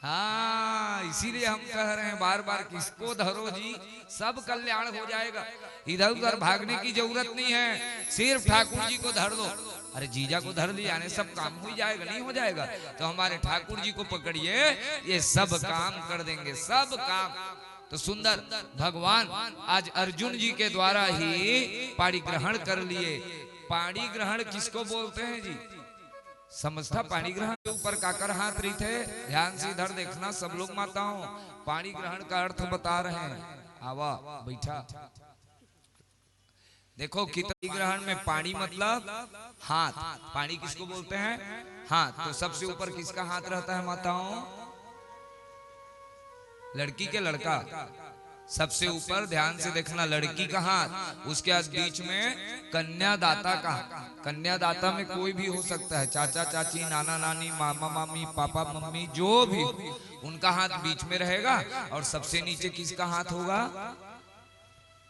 हाँ, इसीलिए हम कह रहे हैं बार बार, किसको धरो जी, सब कल्याण हो जाएगा। इधर उधर भागने की जरूरत नहीं है, सिर्फ ठाकुर जी को धर दो। अरे जीजा को धर लिया, सब काम हो जाएगा, नहीं हो जाएगा? तो हमारे ठाकुर जी को पकड़िए, ये सब काम कर देंगे, सब काम। तो सुंदर भगवान आज अर्जुन जी के द्वारा ही पाणी ग्रहण कर लिए। पाणी ग्रहण किसको बोलते हैं जी? समझता? पाणी ग्रहण के ऊपर काकर हाथ रही थे, ध्यान से इधर देखना सब लोग माताओं। पाणी ग्रहण का अर्थ बता रहे हैं। आवा बैठा, देखो कितनी ग्रहण में पाणी मतलब हाथ। पाणी किसको बोलते हैं? हाथ। तो सबसे ऊपर किसका हाथ रहता है माताओं? लड़की के लड़का सबसे ऊपर, ध्यान से देखना, लड़की का हाथ। उसके बाद बीच में कन्यादाता का। कन्यादाता में कोई भी हो सकता है, चाचा चाची, नाना नानी, मामा मामी, पापा मम्मी, जो भी, उनका हाथ बीच में रहेगा। और सबसे नीचे किसका हाथ होगा?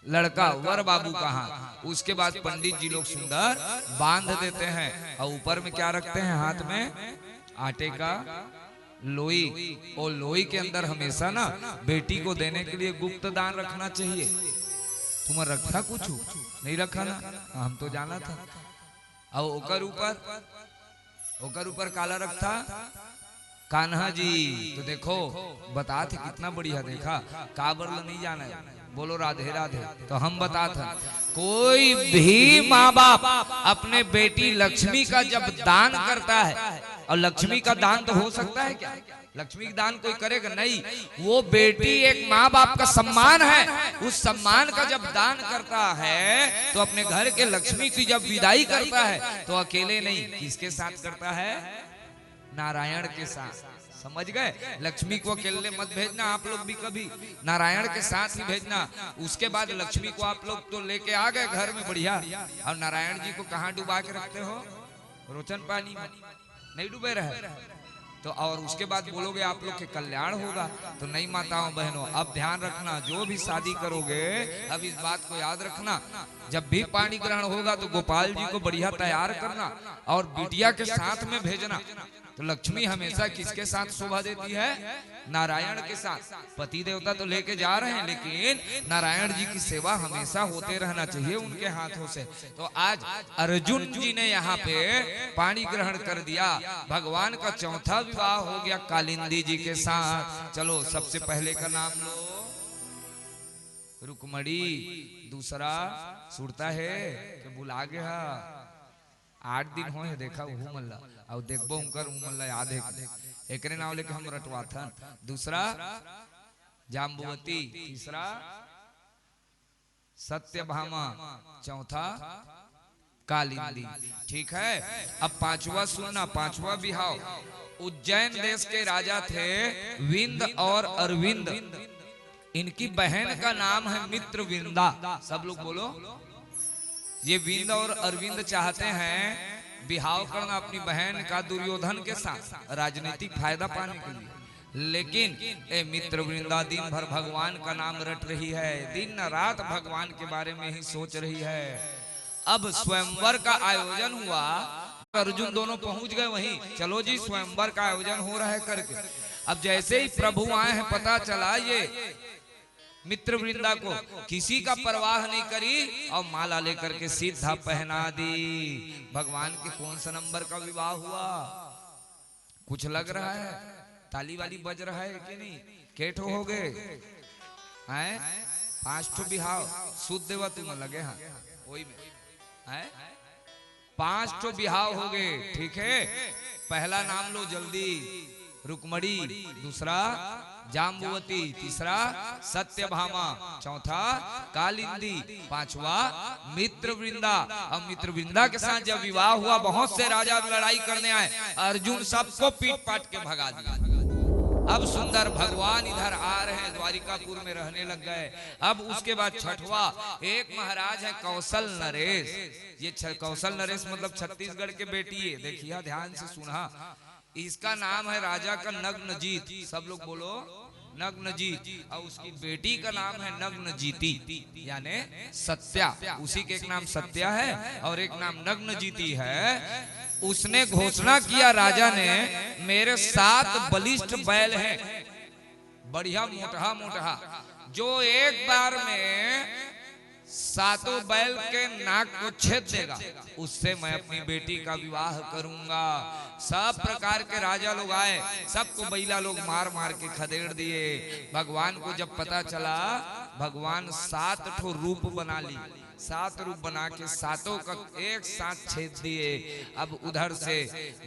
लड़का, वर बाबू का हाथ। उसके बाद पंडित जी लोग सुंदर बांध देते हैं और ऊपर में क्या रखते हैं? हाथ में आटे का लोई। और लोई के अंदर हमेशा ना बेटी को देने के लिए गुप्त दान रखना चाहिए। तुम रखा कुछ नहीं रखा ना? हम तो जाना था। और ओकर ऊपर काला रखता कान्हा जी। तो देखो बता थे कितना बढ़िया, देखा काबर नहीं जाना है। बोलो राधे राधे। तो हम बताते हैं, कोई भी माँ बाप अपने बेटी लक्ष्मी का जब दान करता है, और लक्ष्मी का दान तो हो सकता है क्या, लक्ष्मी का दान कोई करेगा नहीं, वो बेटी एक माँ बाप का सम्मान है, उस सम्मान का जब दान करता है तो अपने घर के लक्ष्मी की जब विदाई करता है तो अकेले नहीं, किसके साथ करता है, नारायण के साथ। समझ गए, लक्ष्मी को अकेले मत भेजना आप लोग भी, कभी नारायण के साथ ही भेजना। उसके बाद लक्ष्मी को आप लोग तो लेके आ गए घर में बढ़िया, और नारायण जी को कहाँ डुबा के रखते हो, रोचन पानी में नहीं डूबे रहे तो, और उसके बाद बोलोगे आप लोग के कल्याण होगा। तो नहीं माताओं बहनों, अब ध्यान रखना, जो भी शादी करोगे अब इस बात को याद रखना, जब भी पानी ग्रहण होगा तो गोपाल जी को बढ़िया तैयार करना और बिटिया के साथ में भेजना। तो लक्ष्मी हमेशा किसके साथ शोभा देती है, नारायण के साथ। पति देवता तो लेके जा रहे हैं, लेकिन नारायण जी की सेवा हमेशा होते रहना चाहिए उनके हाथों से। तो आज अर्जुन जी ने यहाँ पे पानी ग्रहण कर दिया, भगवान का चौथा विवाह हो गया कालिंदी जी के साथ। चलो सबसे पहले का नाम लो रुक्मणी, दूसरा सुरता है कि बुला गया 8 दिन हो देखा वो मल्ला, और देखबो उनकर मल्ला याद है, एकरे नाम लेके हम रटवा था। दूसरा जाम्बुवती, तीसरा सत्यभामा, चौथा कालिंदी। ठीक है, अब पांचवा सुनना, पांचवा बिहाव। उज्जैन देश के राजा थे विंद और अरविंद, इनकी बहन का नाम है मित्रविंदा। सब लोग बोलो, ये विंद और अरविंद चाहते हैं बिहाव करना अपनी बहन का दुर्योधन के साथ राजनीतिक फायदा पाने के लिए, लेकिन ए मित्रवृंदा दिन भर भगवान का नाम रट रही है, दिन रात भगवान के बारे में ही सोच रही है। अब स्वयंवर का आयोजन हुआ, अर्जुन दोनों पहुंच गए वहीं, चलो जी स्वयंवर का आयोजन हो रहा है करके। अब जैसे ही प्रभु आए हैं, पता चला ये मित्रवृंदा को किसी का परवाह नहीं करी और माला लेकर के सीधा पहना दी। भगवान के कौन सा नंबर का विवाह हुआ, कुछ लग रहा है, ताली वाली बज रहा है कि नहीं, केठो हो गए हैं, 5 बिहाव सुध देवा तुम लगे, हाँ वही में है, 5 बिहाव हो गए। ठीक है, पहला नाम लो जल्दी, रुक्मणी, दूसरा जाम्बुवती, तीसरा सत्यभामा, चौथा कालिंदी, पांचवा मित्रवृंदा। और मित्रवृंदा के साथ जब विवाह हुआ, बहुत से राजा लड़ाई करने आए, अर्जुन सबको पीट पाट के भगा दिया। अब सुंदर भगवान इधर आ रहे हैं, द्वारिकापुर में रहने लग गए। अब उसके बाद छठवा, एक महाराज है कौशल नरेश, ये कौशल नरेश मतलब छत्तीसगढ़ के बेटी है, देखिए ध्यान से सुना, इसका नाम है राजा का नग्नजीत। सब लोग बोलो नग्नजीत, और उसकी बेटी का नाम है नग्नजीती यानी सत्या। उसी के एक नाम सत्या है और एक नाम नग्नजीती है। उसने घोषणा किया राजा ने, मेरे 7 बलिष्ठ बैल हैं, बढ़िया मोटा मोटा, जो एक बार में 7 बैल के नाक को छेद देगा, उससे मैं अपनी बेटी का विवाह करूंगा। सब प्रकार के राजा लोग आए, सबको बैला लोग मार मार के खदेड़ दिए। भगवान को जब पता चला, भगवान 7 ठो रूप बना ली, 7 रूप बना के 7 का एक साथ छेद दिए। अब उधर से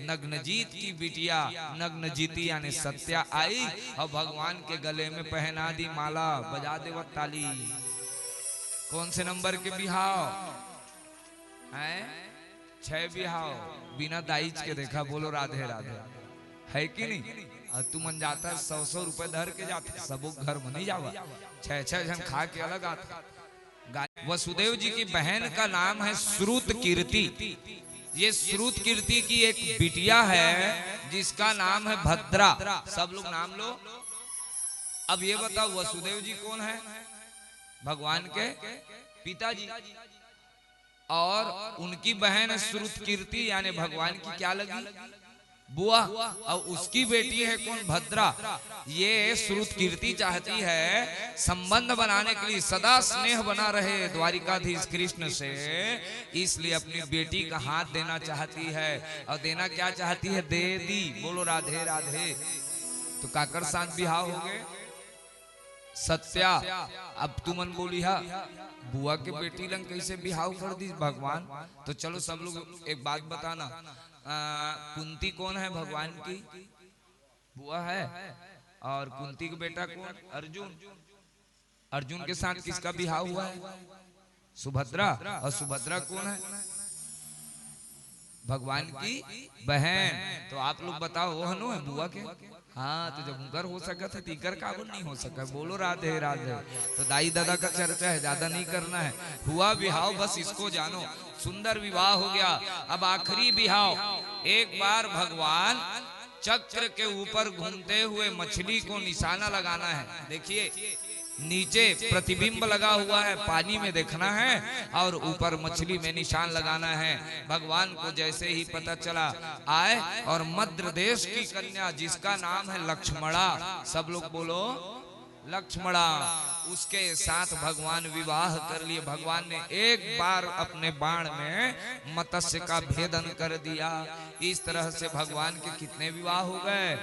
नग्नजीत की बिटिया नग्नजीती यानी सत्या आई और भगवान के गले में पहना दी माला, बजा दे ताली। कौन से नंबर के बिहाव हैं, 6 बिहाव, बिना दाइज के देखा, बोलो राधे राधे, है कि नहीं। और तू मन जाता है 100 रुपए धर के जाता, सबो घर में नहीं जावा, 6 जन खा के अलग आता। वसुदेव जी की बहन का नाम है श्रुत कीर्ति, ये श्रुत कीर्ति की एक बिटिया है जिसका नाम है भद्रा। सब लोग नाम लो। अब ये बताओ वसुदेव जी कौन है, भगवान के पिताजी, और उनकी बहन है श्रुत कीर्ति यानी भगवान की क्या लगी, बुआ, और उसकी बेटी है कौन, भद्रा। ये श्रुत कीर्ति चाहती है संबंध बनाने के लिए, सदा स्नेह बना रहे द्वारिकाधीश कृष्ण से, इसलिए अपनी बेटी का हाथ देना चाहती है। और देना क्या चाहती है, दे दी, बोलो राधे राधे। तो काकर साथ बिहाव हो गए, सत्या। अब तू मन बोली हा बुआ के बेटी लंग कैसे बिहाव कर दी भगवान। तो चलो सब लोग एक बात बताना, कुंती कौन है भगवान की बुआ है, और कुंती का बेटा कौन, अर्जुन। अर्जुन के साथ किसका बिहाव हुआ है, सुभद्रा। और सुभद्रा कौन है, भगवान की बहन। तो आप लोग बताओ वो हनु है बुआ के। हाँ, तो जब उनकर हो सका था तीकर काबुल नहीं हो सका। बोलो राधे राधे। तो दाई दादा का चर्चा है, ज्यादा नहीं करना है। हुआ बिहाव, बस इसको जानो, सुंदर विवाह हो गया। अब आखिरी बिहाव, एक बार भगवान चक्र के ऊपर घूमते हुए मछली को निशाना लगाना है। देखिए नीचे प्रतिबिंब लगा हुआ है, पानी में देखना है, और ऊपर मछली में निशान लगाना है। भगवान को जैसे ही पता चला आए, और मध्य देश की कन्या जिसका नाम है लक्ष्मणा, सब लोग बोलो लक्ष्मणा, उसके साथ भगवान विवाह कर लिए। भगवान ने एक बार अपने बाण में मत्स्य का भेदन कर दिया। इस तरह से भगवान के कितने विवाह हो गए,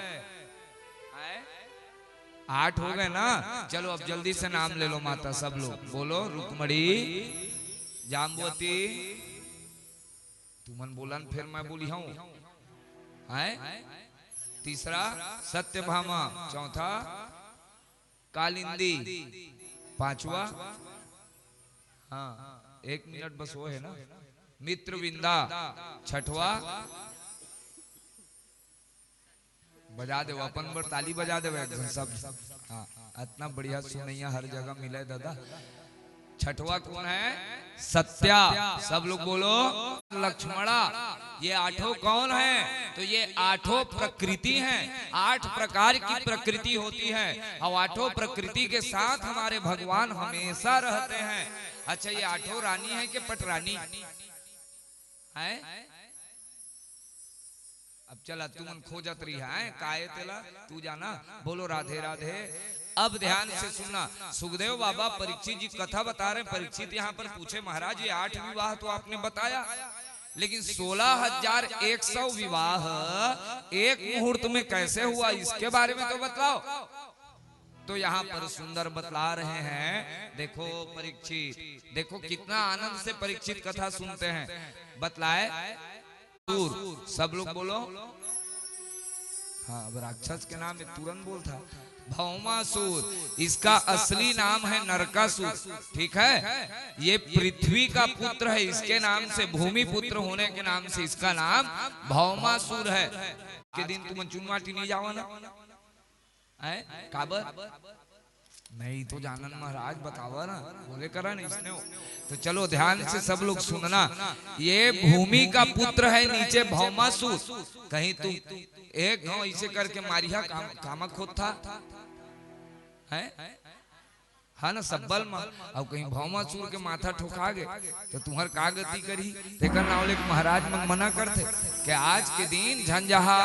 8 हो गए ना। चलो अब जल्दी से नाम ले लो माता, सब लोग बोलो रुक्मणी, जाम्बवती, तुमन बोलन फिर मैं बोली हूं, तीसरा सत्यभामा, चौथा कालिंदी, पांचवा, हाँ 1 मिनट बस वो है ना, मित्रविंदा, छठवा, बजा दे अपन पर ताली बजा दे सब। हाँ इतना बढ़िया सुनैया हर जगह मिले दादा। छठवा कौन है, सत्या, सब लोग बोलो लक्ष्मणा। ये 8 कौन है, तो ये 8 प्रकृति हैं। 8 प्रकार की प्रकृति होती है, और 8 प्रकृति के साथ हमारे भगवान हमेशा रहते हैं। अच्छा ये 8 रानी है कि पटरानी है। अब चला तू मन खोजत रही है काहे तेला, तू जाना, बोलो राधे राधे। अब ध्यान से सुनना, सुखदेव बाबा परीक्षित जी कथा बता रहे। परीक्षित यहाँ पर पूछे महाराज ये 8 विवाह तो आपने बताया, लेकिन 16,100 विवाह एक मुहूर्त में कैसे हुआ, इसके बारे में तो बताओ। तो यहाँ पर सुंदर बतला रहे हैं। देखो परीक्षित, देखो कितना आनंद से परीक्षित कथा सुनते हैं। बतलाए, सब लोग बोलो, हाँ अब राक्षस के नाम में तुरंत बोल था, भौमासुर। इसका असली नाम है नरकासुर, ठीक है। ये पृथ्वी का पुत्र है, इसके नाम से, भूमि पुत्र होने के नाम से इसका नाम भौमासुर है। के दिन तुम चुनवाटी नहीं जावा ना, काबर नहीं तो जानन महाराज बतावा ना, बोले करा नहीं इसने। तो चलो ध्यान से सब लोग सुनना, ये भूमि का पुत्र है, नीचे भौमासुर। कहीं तू एक गांव ऐसे करके मारिया कामक होत था है, हाँ ना सब्बल में। अब कहीं भौमासुर के माथा ठोका गए तो तुम्हार का गति करी। तेकर नावले महाराज मन मना करते कि आज के दिन झंझहा,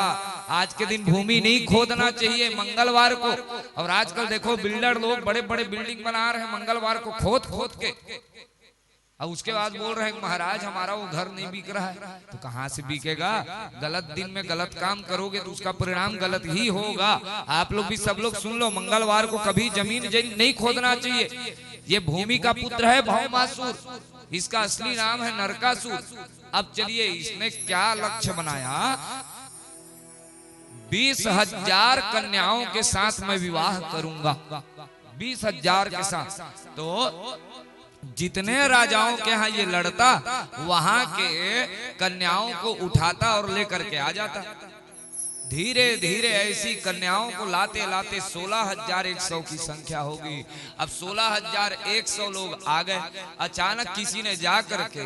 आज के दिन भूमि नहीं खोदना चाहिए मंगलवार को। और आजकल देखो बिल्डर लोग बड़े बड़े बिल्डिंग बना रहे हैं मंगलवार को खोद खोद के, और उसके बाद बोल रहे हैं महाराज हमारा वो घर नहीं बिक रहा है। तो कहाँ से बिकेगा, गलत दिन में गलत काम करोगे तो उसका परिणाम गलत ही होगा। आप लोग भी सब लोग सुन लो, मंगलवार को कभी जमीन नहीं खोदना चाहिए। ये भूमि का पुत्र है भौमासुर, इसका असली नाम है नरकासुर। अब चलिए इसने क्या लक्ष्य बनाया, 20,000 कन्याओं के साथ मैं विवाह करूंगा, 20,000 के साथ। तो जितने राजाओं के यहाँ ये लड़ता, वहां के कन्याओं को उठाता और लेकर के आ जाता। धीरे धीरे ऐसी कन्याओं को लाते लाते 16,100 की संख्या होगी। अब 16,100 लोग आ गए। अचानक किसी ने जा करके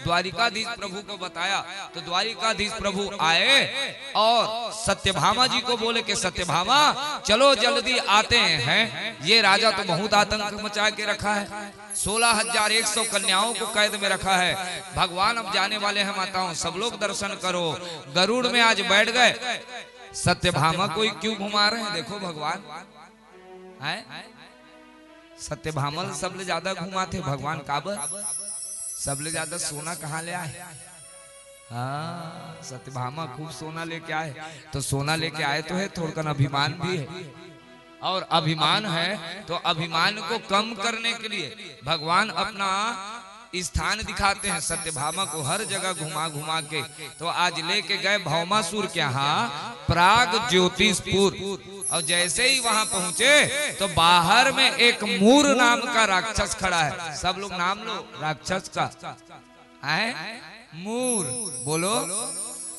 द्वारिकाधीश प्रभु को बताया, तो द्वारिकाधीश प्रभु आए और सत्यभामा जी को बोले कि सत्यभामा चलो जल्दी आते हैं। ये राजा तो बहुत आतंक मचा के रखा है, 16,100 कन्याओं को कैद में रखा है। भगवान अब जाने वाले हैं माताओं, सब लोग दर्शन करो। गरुड़ में आज बैठ गए, सत्यभामा को क्यों घुमा रहे हैं, देखो भगवान है। सत्यभामा सबले ज्यादा घुमाते भगवान, काबर सबले ज्यादा सोना कहाँ ले आए। हाँ सत्यभामा खूब सोना लेके आए, तो सोना लेके आए तो है, थोड़ा अभिमान भी है। और अभिमान है, तो अभिमान को कम करने के लिए भगवान अपना स्थान दिखाते हैं। सत्यभामा को हर जगह घुमा घुमा के तो आज लेके गए भौमासुर के यहाँ प्राग ज्योतिषपुर। और जैसे ही वहां पहुंचे तो बाहर में एक मूर नाम का राक्षस खड़ा है। सब लोग नाम लो राक्षस का है, मूर बोलो।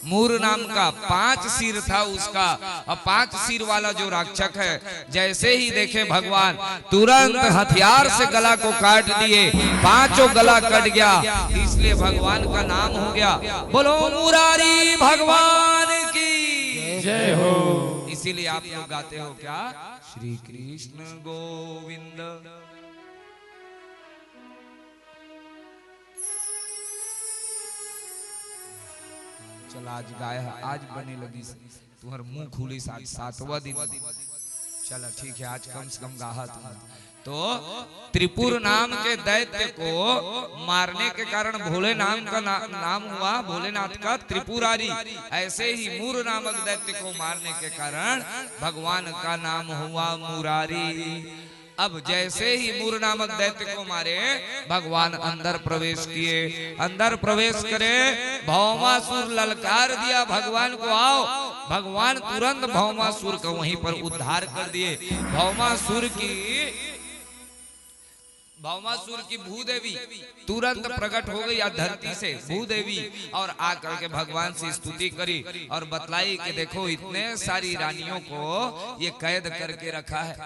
मूर नाम का 5 सिर था उसका, और 5 सिर वाला जो राक्षस है जैसे ही देखे भगवान तुरंत हथियार से गला को काट दिए, 5 गला कट गया। इसलिए भगवान का नाम हो गया बोलो मुरारी भगवान की जय हो। इसीलिए आप लोग गाते हो क्या, श्री कृष्ण गोविंद। चल आज गाय आज बने लगी तुम्हार मुंह खुली 7वां दिन। चलो ठीक है, आज कम से कम गाहा तुम। तो त्रिपुर नाम के दैत्य को मारने के कारण भोले नाम का नाम हुआ भोलेनाथ का त्रिपुरारी। ऐसे ही मूर नामक दैत्य को मारने के कारण भगवान का नाम हुआ मुरारी। अब जैसे ही मूर नामक दैत्य को मारे भगवान अंदर प्रवेश किए। अंदर प्रवेश करे, भौमासुर ललकार दिया भगवान को आओ। भगवान तुरंत भौमासुर को वहीं पर उद्धार कर दिए। भौमासुर की भूदेवी तुरंत प्रकट हो गई धरती से भूदेवी, और आकर के भगवान से स्तुति करी और बतलाई कि देखो इतने सारी रानियों को ये कैद करके रखा है।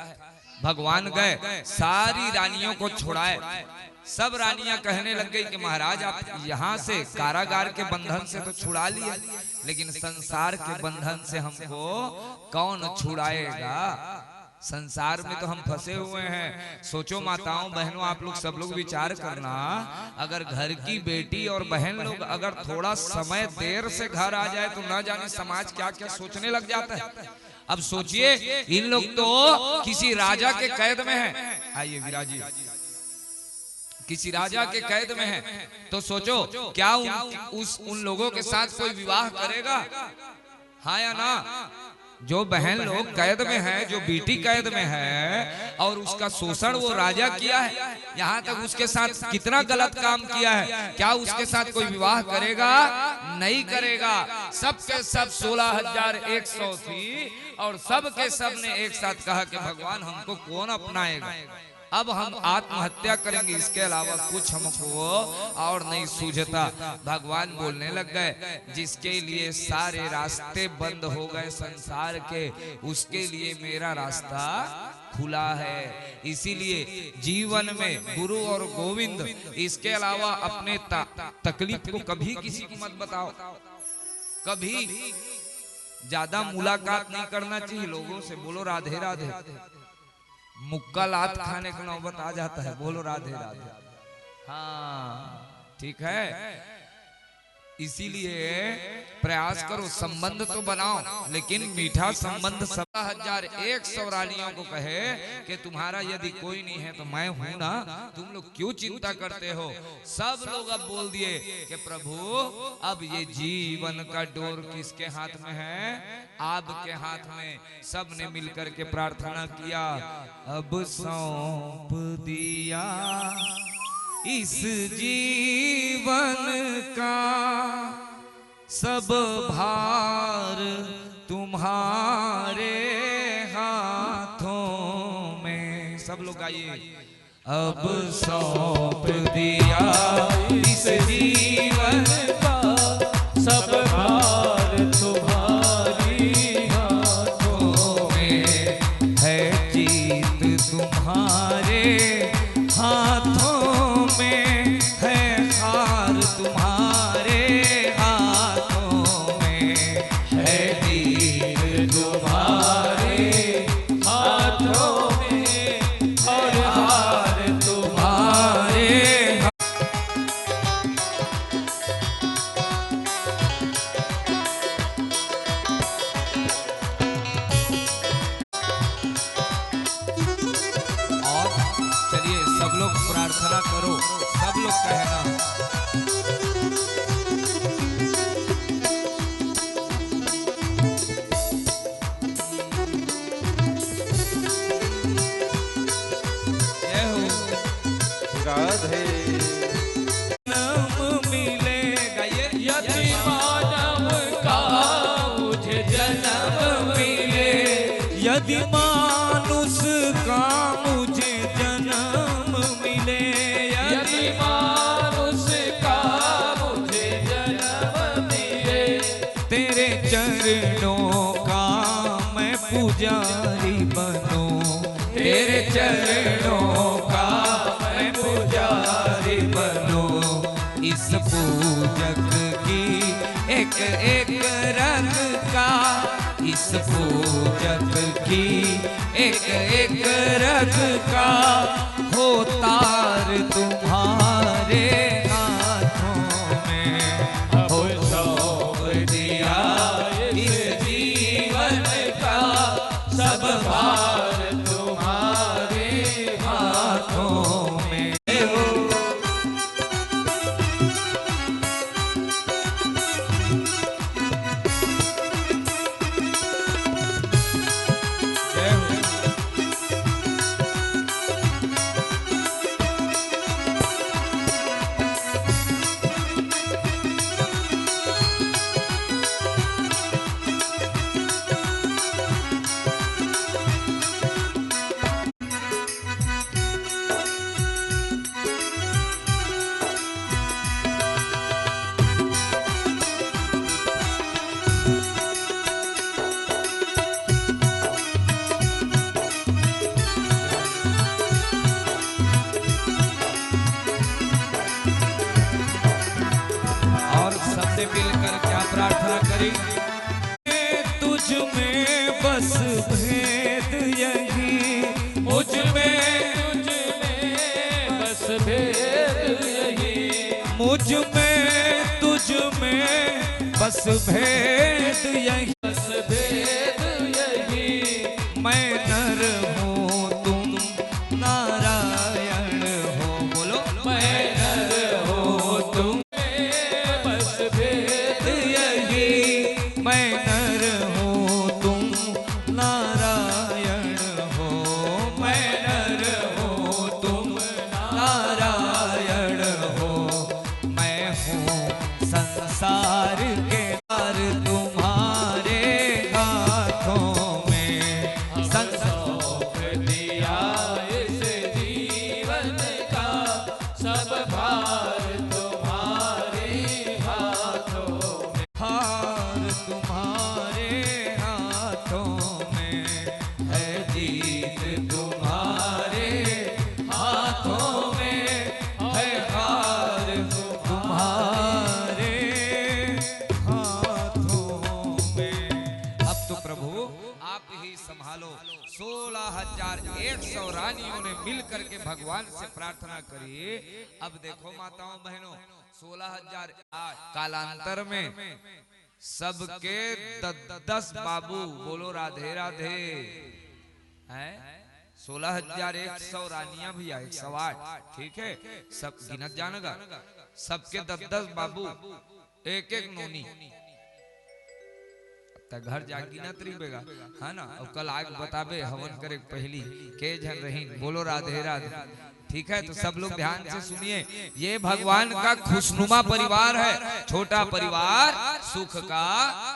भगवान गए सारी रानियों को छुड़ाए। सब रानियां कहने लग गई कि महाराज आप यहाँ से कारागार के बंधन से तो छुड़ा लिए, लेकिन संसार के बंधन से हमको कौन छुड़ाएगा। संसार में तो हम फंसे हुए हैं। सोचो माताओं बहनों, आप लोग सब लोग विचार करना, अगर घर की बेटी और बहन लोग अगर थोड़ा समय देर से घर आ जाए तो न जाने समाज क्या क्या सोचने लग जाता है। अब सोचिए इन लोग तो किसी राजा के कैद में हैं। आइए विराजी, किसी राजा के कैद में हैं, तो सोचो क्या उन लोगों के साथ कोई विवाह करेगा, हाँ या ना। जो बहन लोग कैद में है, जो बेटी कैद में है और उसका शोषण वो राजा किया है, यहाँ तक उसके साथ कितना गलत काम किया है, क्या उसके साथ कोई विवाह करेगा? नहीं करेगा। सब के सब 16,100 थी और सब के सब ने एक साथ कहा कि भगवान हमको कौन अपनाएगा, अब हम आत्महत्या करेंगे, इसके अलावा कुछ हमको और नहीं सूझता। भगवान बोलने लग गए जिसके लिए सारे रास्ते बंद हो गए संसार के, उसके लिए मेरा रास्ता खुला है। इसीलिए जीवन में गुरु और गोविंद, इसके अलावा अपने तकलीफ को कभी किसी को मत बताओ। कभी ज्यादा मुलाकात नहीं करना चाहिए लोगों से। बोलो राधे राधे। मुक्का लात खाने का नौबत आ जाता है। बोलो राधे राधे। हाँ ठीक है। इसीलिए प्रयास करो, संबंध तो बनाओ लेकिन मीठा संबंध। 17,100 रानियों को कहे कि तुम्हारा यदि कोई नहीं है तो मैं हूं ना, तुम लोग क्यों चिंता करते हो। सब लोग अब बोल दिए कि प्रभु अब ये जीवन का डोर किसके हाथ में है? आपके हाथ में। सब ने मिलकर के प्रार्थना किया, अब सौंप दिया इस जीवन का सब भार तुम्हारे हाथों में। सब लोग गाइए, अब सौंप दिया इस जीवन का सब भार तुम्हारी हाथों में है, जीत तुम्हारे हाथों में है, हार तुम्हारे हाथों में है, जीत तुम्हारे हाथों में और हार तुम्हारे। राधे। जन्म मिले यदि मानव का मुझे जन्म मिले, यदि मानुष का मुझे जन्म मिले, यदि मानुष का मुझे जन्म मिले, तेरे चरणों का मैं पुजारी बनूं, तेरे चरणों का मैं पुजारी बनूं, इस पूजक की एक एक रग का, इस पूजक की एक एक रग का हो तार तुम्हारे हाथों में, हो सौंप दिया इस जीवन का सब भार तुम्हारे हाथों में हो। जय हो। और सबसे मिलकर क्या प्रार्थना करी, तुझ में बस भेद यही, मुझ में बस भेद यही, मुझ में तुझ में बस भेद यही, बस भेद यही, मैं नर हूँ तुम नारायण हो, बोलो मैं नर हूँ तुम बस भेद यही, मैं नर हूँ तुम नारायण हो, मैं नर हूँ तुम नारायण हो, मैं हूँ संसार के तार तुम्हारे हाथों में, सौंप दिया इस जीवन का सब भार तुम्हारे हाथों में, हार तुम्हारे हाथों में है, जीत तुम्हारे हाथों में है, हार तुम्हारे हाथों में। अब तो प्रभु आप ही संभालो। 16,100 रानियों ने मिल करके भगवान से प्रार्थना करी। अब देखो माताओं बहनों, 16,000 कालांतर में सबके 10 बाबू, बोलो राधे राधे, हैं 16,100 रानियां भी आई, 108, ठीक है, सब गिनत जानेगा, सबके 10 बाबू, एक एक नोनी, घर जागी न त्रिबेगा, है ना। और कल आग बताबे हवन करे पहली के जन रहीन, बोलो राधे राधे, ठीक है। तो सब लोग ध्यान से सुनिए, ये भगवान का खुशनुमा परिवार है, छोटा परिवार सुख का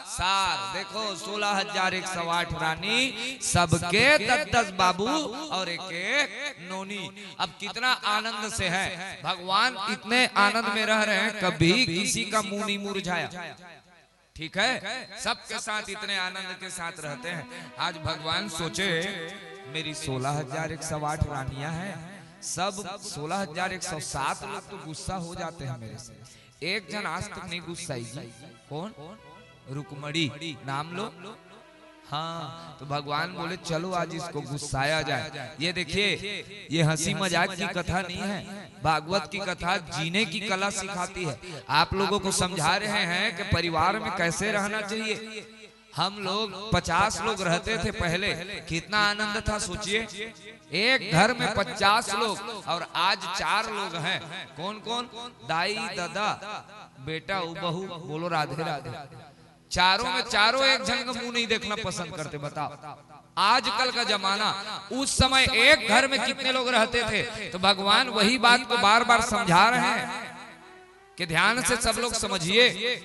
सार। देखो 16,108 रानी, सबके 10 बाबू और एक एक नोनी। अब कितना आनंद से है, भगवान इतने आनंद में रह रहे हैं, कभी किसी का मुंह नहीं मुरझाया, ठीक है, सबके साथ इतने आनंद के साथ रहते हैं। आज भगवान सोचे मेरी 16,108 रानियां हैं, सब 16,107 लोग तो गुस्सा हो जाते हैं मेरे से, एक जन आज तक नहीं गुस्साई जी, कौन? रुकमणी नाम लो, हाँ। तो भगवान बोले चलो आज इसको गुस्साया जाए। ये देखिए, ये हंसी मजाक की कथा नहीं है, भागवत की कथा जीने की कला सिखाती है। आप लोगों को समझा रहे हैं कि परिवार में कैसे रहना चाहिए। हम लोग 50 लोग रहते थे पहले, कितना आनंद था सोचिए, एक घर में 50 लोग, और आज 4 लोग हैं। कौन कौन? दाई, दादा, बेटा, बहू, बोलो राधे राधे। चारों में चारों एक जन का मुंह नहीं देखना पसंद करते। बताओ आजकल का जमाना, उस समय एक घर में कितने लोग रहते थे। तो भगवान वही बात को बार बार समझा रहे हैं कि ध्यान से सब लोग समझिए,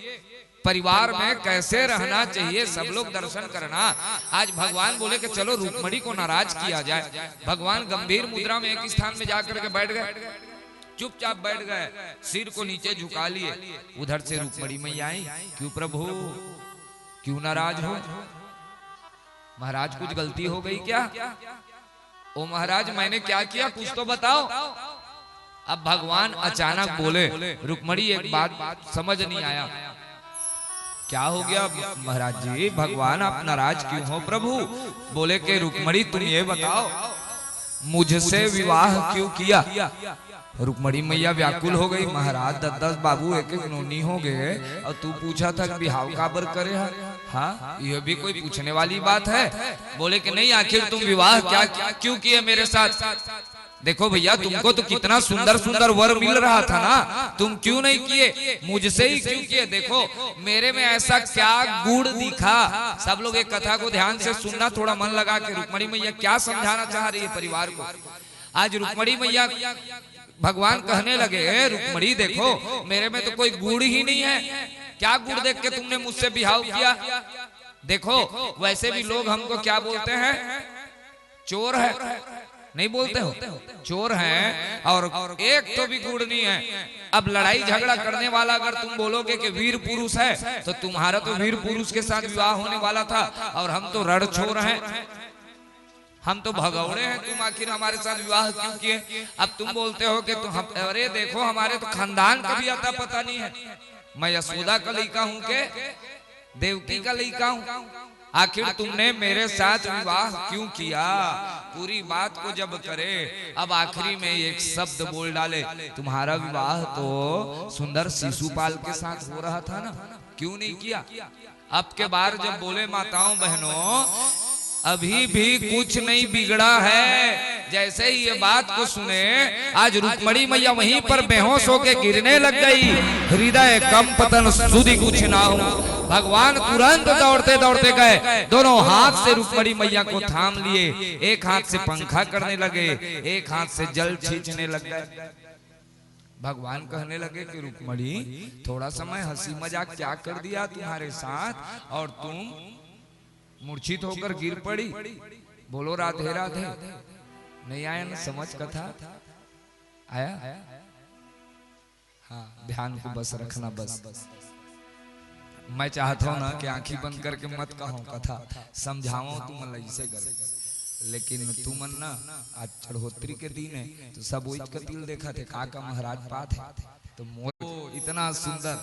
परिवार में कैसे रहना चाहिए, सब लोग दर्शन करना। आज भगवान बोले कि चलो रुक्मिणी को नाराज किया जाए। भगवान गंभीर मुद्रा में एक स्थान में जाकर के बैठ गए, चुपचाप बैठ गए, सिर को नीचे झुका लिए। उधर से रुक्मिणी मैया आई, क्यों प्रभु, क्यों नाराज हो महाराज, कुछ गलती हो गई क्या? ओ महाराज मैंने क्या किया, कुछ तो बताओ। अब भगवान अचानक बोले, रुक्मिणी एक बात समझ नहीं आया, क्या हो गया महाराज जी, भगवान आप नाराज क्यों हो प्रभु? बोले कि रुक्मिणी तुम ये बताओ मुझसे विवाह क्यों किया? रुक्मिणी मैया व्याकुल हो गई, महाराज 10-10 बाबू एक एक नोनी हो गए और तू पूछा था कि बिहाव काबर करे है? हाँ यह भी कोई पूछने वाली बात है? बोले कि नहीं, आखिर तुम विवाह क्या क्यों किए मेरे साथ? देखो भैया तुमको तो कितना सुंदर सुंदर वर मिल रहा था ना, तुम क्यों नहीं किए, मुझसे ही क्यों किए? देखो मेरे में ऐसा क्या गुण दिखा? सब लोग एक कथा को ध्यान से सुनना, थोड़ा मन लगा के। रुक्मिणी मैया क्या समझाना चाह रही है परिवार को? आज रुक्मिणी मैया भगवान कहने लगे, रुक्मिणी देखो मेरे में तो कोई गुण ही नहीं है, क्या गुण देख के तुमने मुझसे बिहाव किया? देखो वैसे भी लोग हमको क्या बोलते हैं, चोर है, नहीं बोलते हो, चोर हैं, और एक तो भी गुण नहीं है। अब लड़ाई झगड़ा करने वाला अगर तुम बोलोगे कि वीर पुरुष है, तो तुम्हारा तो वीर पुरुष के साथ विवाह होने वाला था, और हम तो रण छोर हैं, हम तो भगौड़े हैं, तुम आखिर हमारे साथ विवाह क्यों किए? अब तुम बोलते हो कि तुम, अरे देखो हमारे तो खानदान का भी आता पता नहीं है, मैं यशोदा का लड़का हूं के देवकी का लड़का हूं, आखिर तुमने मेरे साथ विवाह क्यों किया? पूरी बात को जब करे, अब आखिरी में एक शब्द बोल डाले, तुम्हारा विवाह तो सुंदर शिशुपाल के साथ हो रहा था ना, क्यों नहीं किया? अब के बार जब बोले, माताओं बहनों अभी भी कुछ नहीं बिगड़ा है। जैसे ही ये बात को सुने, आज रुक्मिणी मैया वहीं पर बेहोश होके गिरने लग गई। हृदय कंपन सुधि कुछ ना हो। भगवान तुरंत दौड़ते दौड़ते गए, दोनों हाथ से रुक्मिणी मैया को थाम लिए, एक हाथ से पंखा करने लगे, एक हाथ से जल खींचने लग गए। भगवान कहने लगे कि रुक्मिणी थोड़ा समय हंसी मजाक क्या कर दिया तुम्हारे साथ, और तुम मूर्छित होकर गिर पड़ी। बोलो राधे राधे। नहीं आया ना समझ कथा? आया? हाँ ध्यान को बस रखना। बस मैं चाहता हूँ ना कि आंखें बंद करके मत कहो कथा, समझाओ तुम ऐसे कर, लेकिन तुमन ना आज चढ़ोत्री के दिन है तो सब वही कतिल देखा थे, काका महाराज पात है, तो मोर इतना सुंदर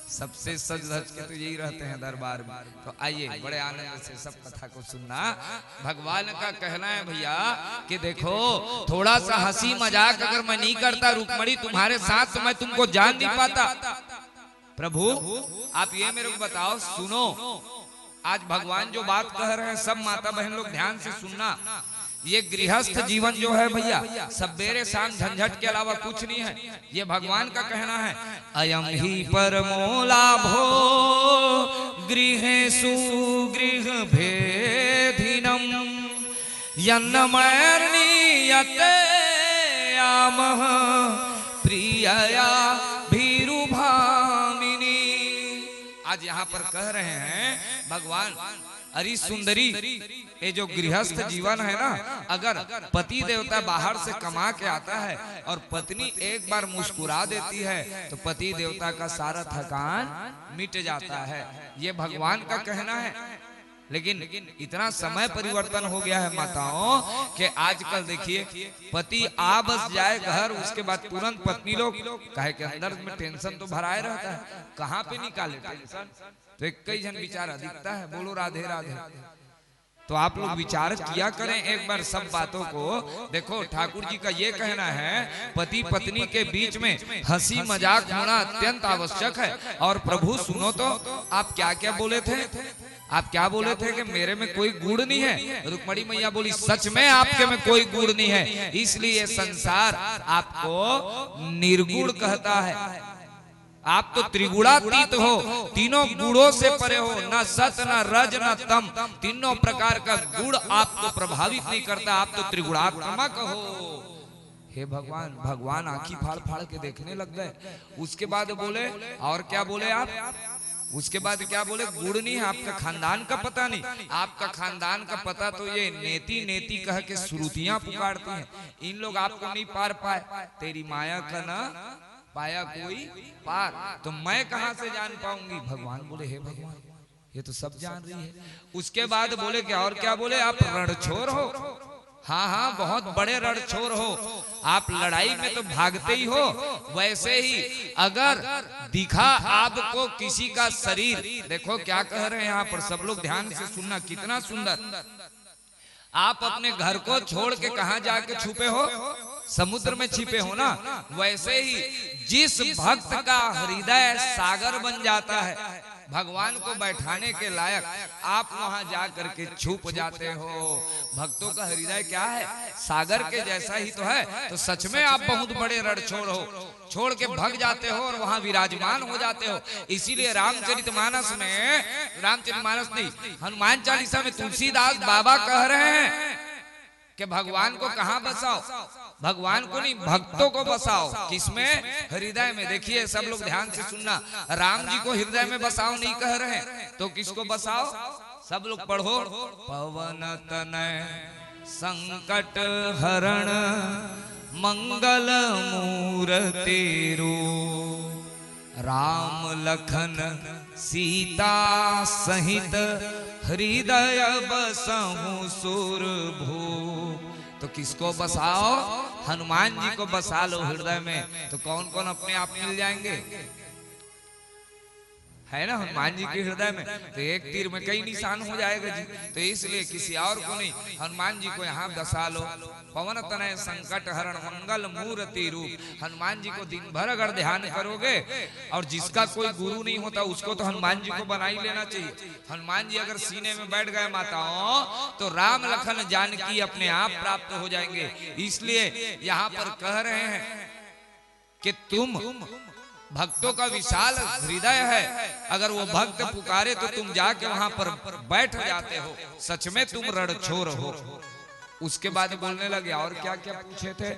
सबसे सज धज के तो यही रहते हैं दरबार में। तो आइए बड़े आनंद से सब कथा को सुनना। भगवान का कहना है भैया कि देखो थोड़ा सा हंसी मजाक अगर मैं नहीं करता रुक्मिणी तुम्हारे साथ, तो मैं तुमको जान नहीं पाता। प्रभु आप ये मेरे को बताओ, सुनो आज भगवान जो बात कह रहे हैं सब माता बहन लोग ध्यान से सुनना। ये गृहस्थ जीवन जो है भैया, सवेरे शाम झंझट के अलावा कुछ नहीं है। ये भगवान का कहना है, अयम ही परमो लाभो गृहेषु गृह भेदिनम यन्नमर्णीयते आमः प्रियया भीरुभामिनी। आज यहाँ पर कह रहे हैं भगवान, अरे सुंदरी ये जो गृहस्थ जीवन है ना, अगर पति देवता बाहर से कमा के आता है और पत्नी एक बार मुस्कुरा देती है तो पति देवता का सारा थकान मिट जाता है। ये भगवान का कहना है। लेकिन इतना समय परिवर्तन हो गया है माताओं कि आजकल देखिए पति आ बस जाए घर, उसके बाद तुरंत पत्नी लोग काहे के अंदर में टेंशन तो भराए रहता है, कहाँ पे निकाले टेंशन, तो एक कई जन विचार अधिकता है। बोलो राधे राधे। तो आप लोग विचार किया करें एक बार सब बातों को। देखो ठाकुर जी का ये कहना है, पति पत्नी के बीच में हंसी मजाक होना अत्यंत आवश्यक है। और प्रभु सुनो तो आप क्या क्या बोले थे, आप क्या बोले थे कि मेरे में कोई गुण नहीं है। रुक्मिणी मैया बोली सच में आपके में कोई गुण नहीं है, इसलिए संसार आपको निर्गुण कहता है। आप तो त्रिगुणातीत हो, तीनों गुणों से परे हो, न सत न रज न तम, तीनों प्रकार का गुण आपको प्रभावित नहीं करता, आप तो त्रिगुणात्मक हो। हे भगवान, भगवान आंखी फाड़ फाड़ के देखने लग गए। उसके बाद बोले, और क्या बोले आप? उसके बाद क्या बोले? गुड़ नहीं है, आपका खानदान का पता नहीं। आपका खानदान का पता तो ये नेति नेति कह के श्रुतियां पुकारती हैं, इन लोग आपको नहीं पार पाए। तेरी माया का ना पाया कोई पार, तो मैं कहां से जान पाऊंगी? भगवान बोले, हे भगवान, ये तो सब जान रही है। उसके बाद बोले क्या, और क्या बोले? आप रणछोर हो। हाँ हाँ, बहुत बड़े रणछोर हो। आप लड़ाई में तो भागते ही हो, वैसे ही अगर दिखा आपको किसी का शरीर, देखो क्या कह रहे हैं यहाँ पर, सब लोग ध्यान से सुनना, कितना सुंदर। आप अपने घर को छोड़ के कहां जाके छुपे हो? समुद्र में छिपे हो ना। वैसे ही जिस भक्त का हृदय सागर बन जाता है, भगवान को बैठाने के लायक, आप वहां जा करके छुप जाते हो। भक्तों का हृदय क्या है? सागर के जैसा ही तो है। तो सच में आप बहुत बड़े रणछोड़ हो, छोड़ के भग जाते हो और वहां विराजमान हो जाते हो। इसीलिए रामचरितमानस में, रामचरितमानस नहीं, हनुमान चालीसा में तुलसीदास बाबा कह रहे हैं कि भगवान को कहां बसाओ? भगवान को नहीं, भक्तों को बसाओ। किसमें? हृदय में। देखिए सब लोग ध्यान से सुनना, राम जी को हृदय में बसाओ नहीं कह रहे, तो किसको बसाओ? सब लोग पढ़ो, पवन तनय संकट हरण मंगल मूर्ति रूप, राम लखन सीता सहित हृदय बसहु सुरभूप। तो किसको बसाओ? हनुमान जी को बसा लो हृदय में, तो कौन कौन अपने आप मिल जाएंगे? है ना, हनुमान जी के हृदय में तो एक तीर में कई निशान हो जाएगा जी। तो इसलिए किसी और को नहीं, हनुमान जी को यहाँ बसा लो। पवन तनय संकट हरण मंगल मूर्ति रूप। हनुमान जी को दिन भर अगर ध्यान करोगे, और जिसका कोई गुरु नहीं होता उसको तो हनुमान जी को बना ही लेना चाहिए। हनुमान जी अगर सीने में बैठ गए माताओं, तो राम लखन जानकी अपने आप प्राप्त हो जाएंगे। इसलिए यहाँ पर कह रहे हैं कि तुम भक्तों का विशाल हृदय है, अगर वो भक्त पुकारे तो तुम जाके वहां पर बैठ जाते हो। सच में तुम रणछोर हो। उसके बाद बोलने लगे, और क्या क्या पूछे थे?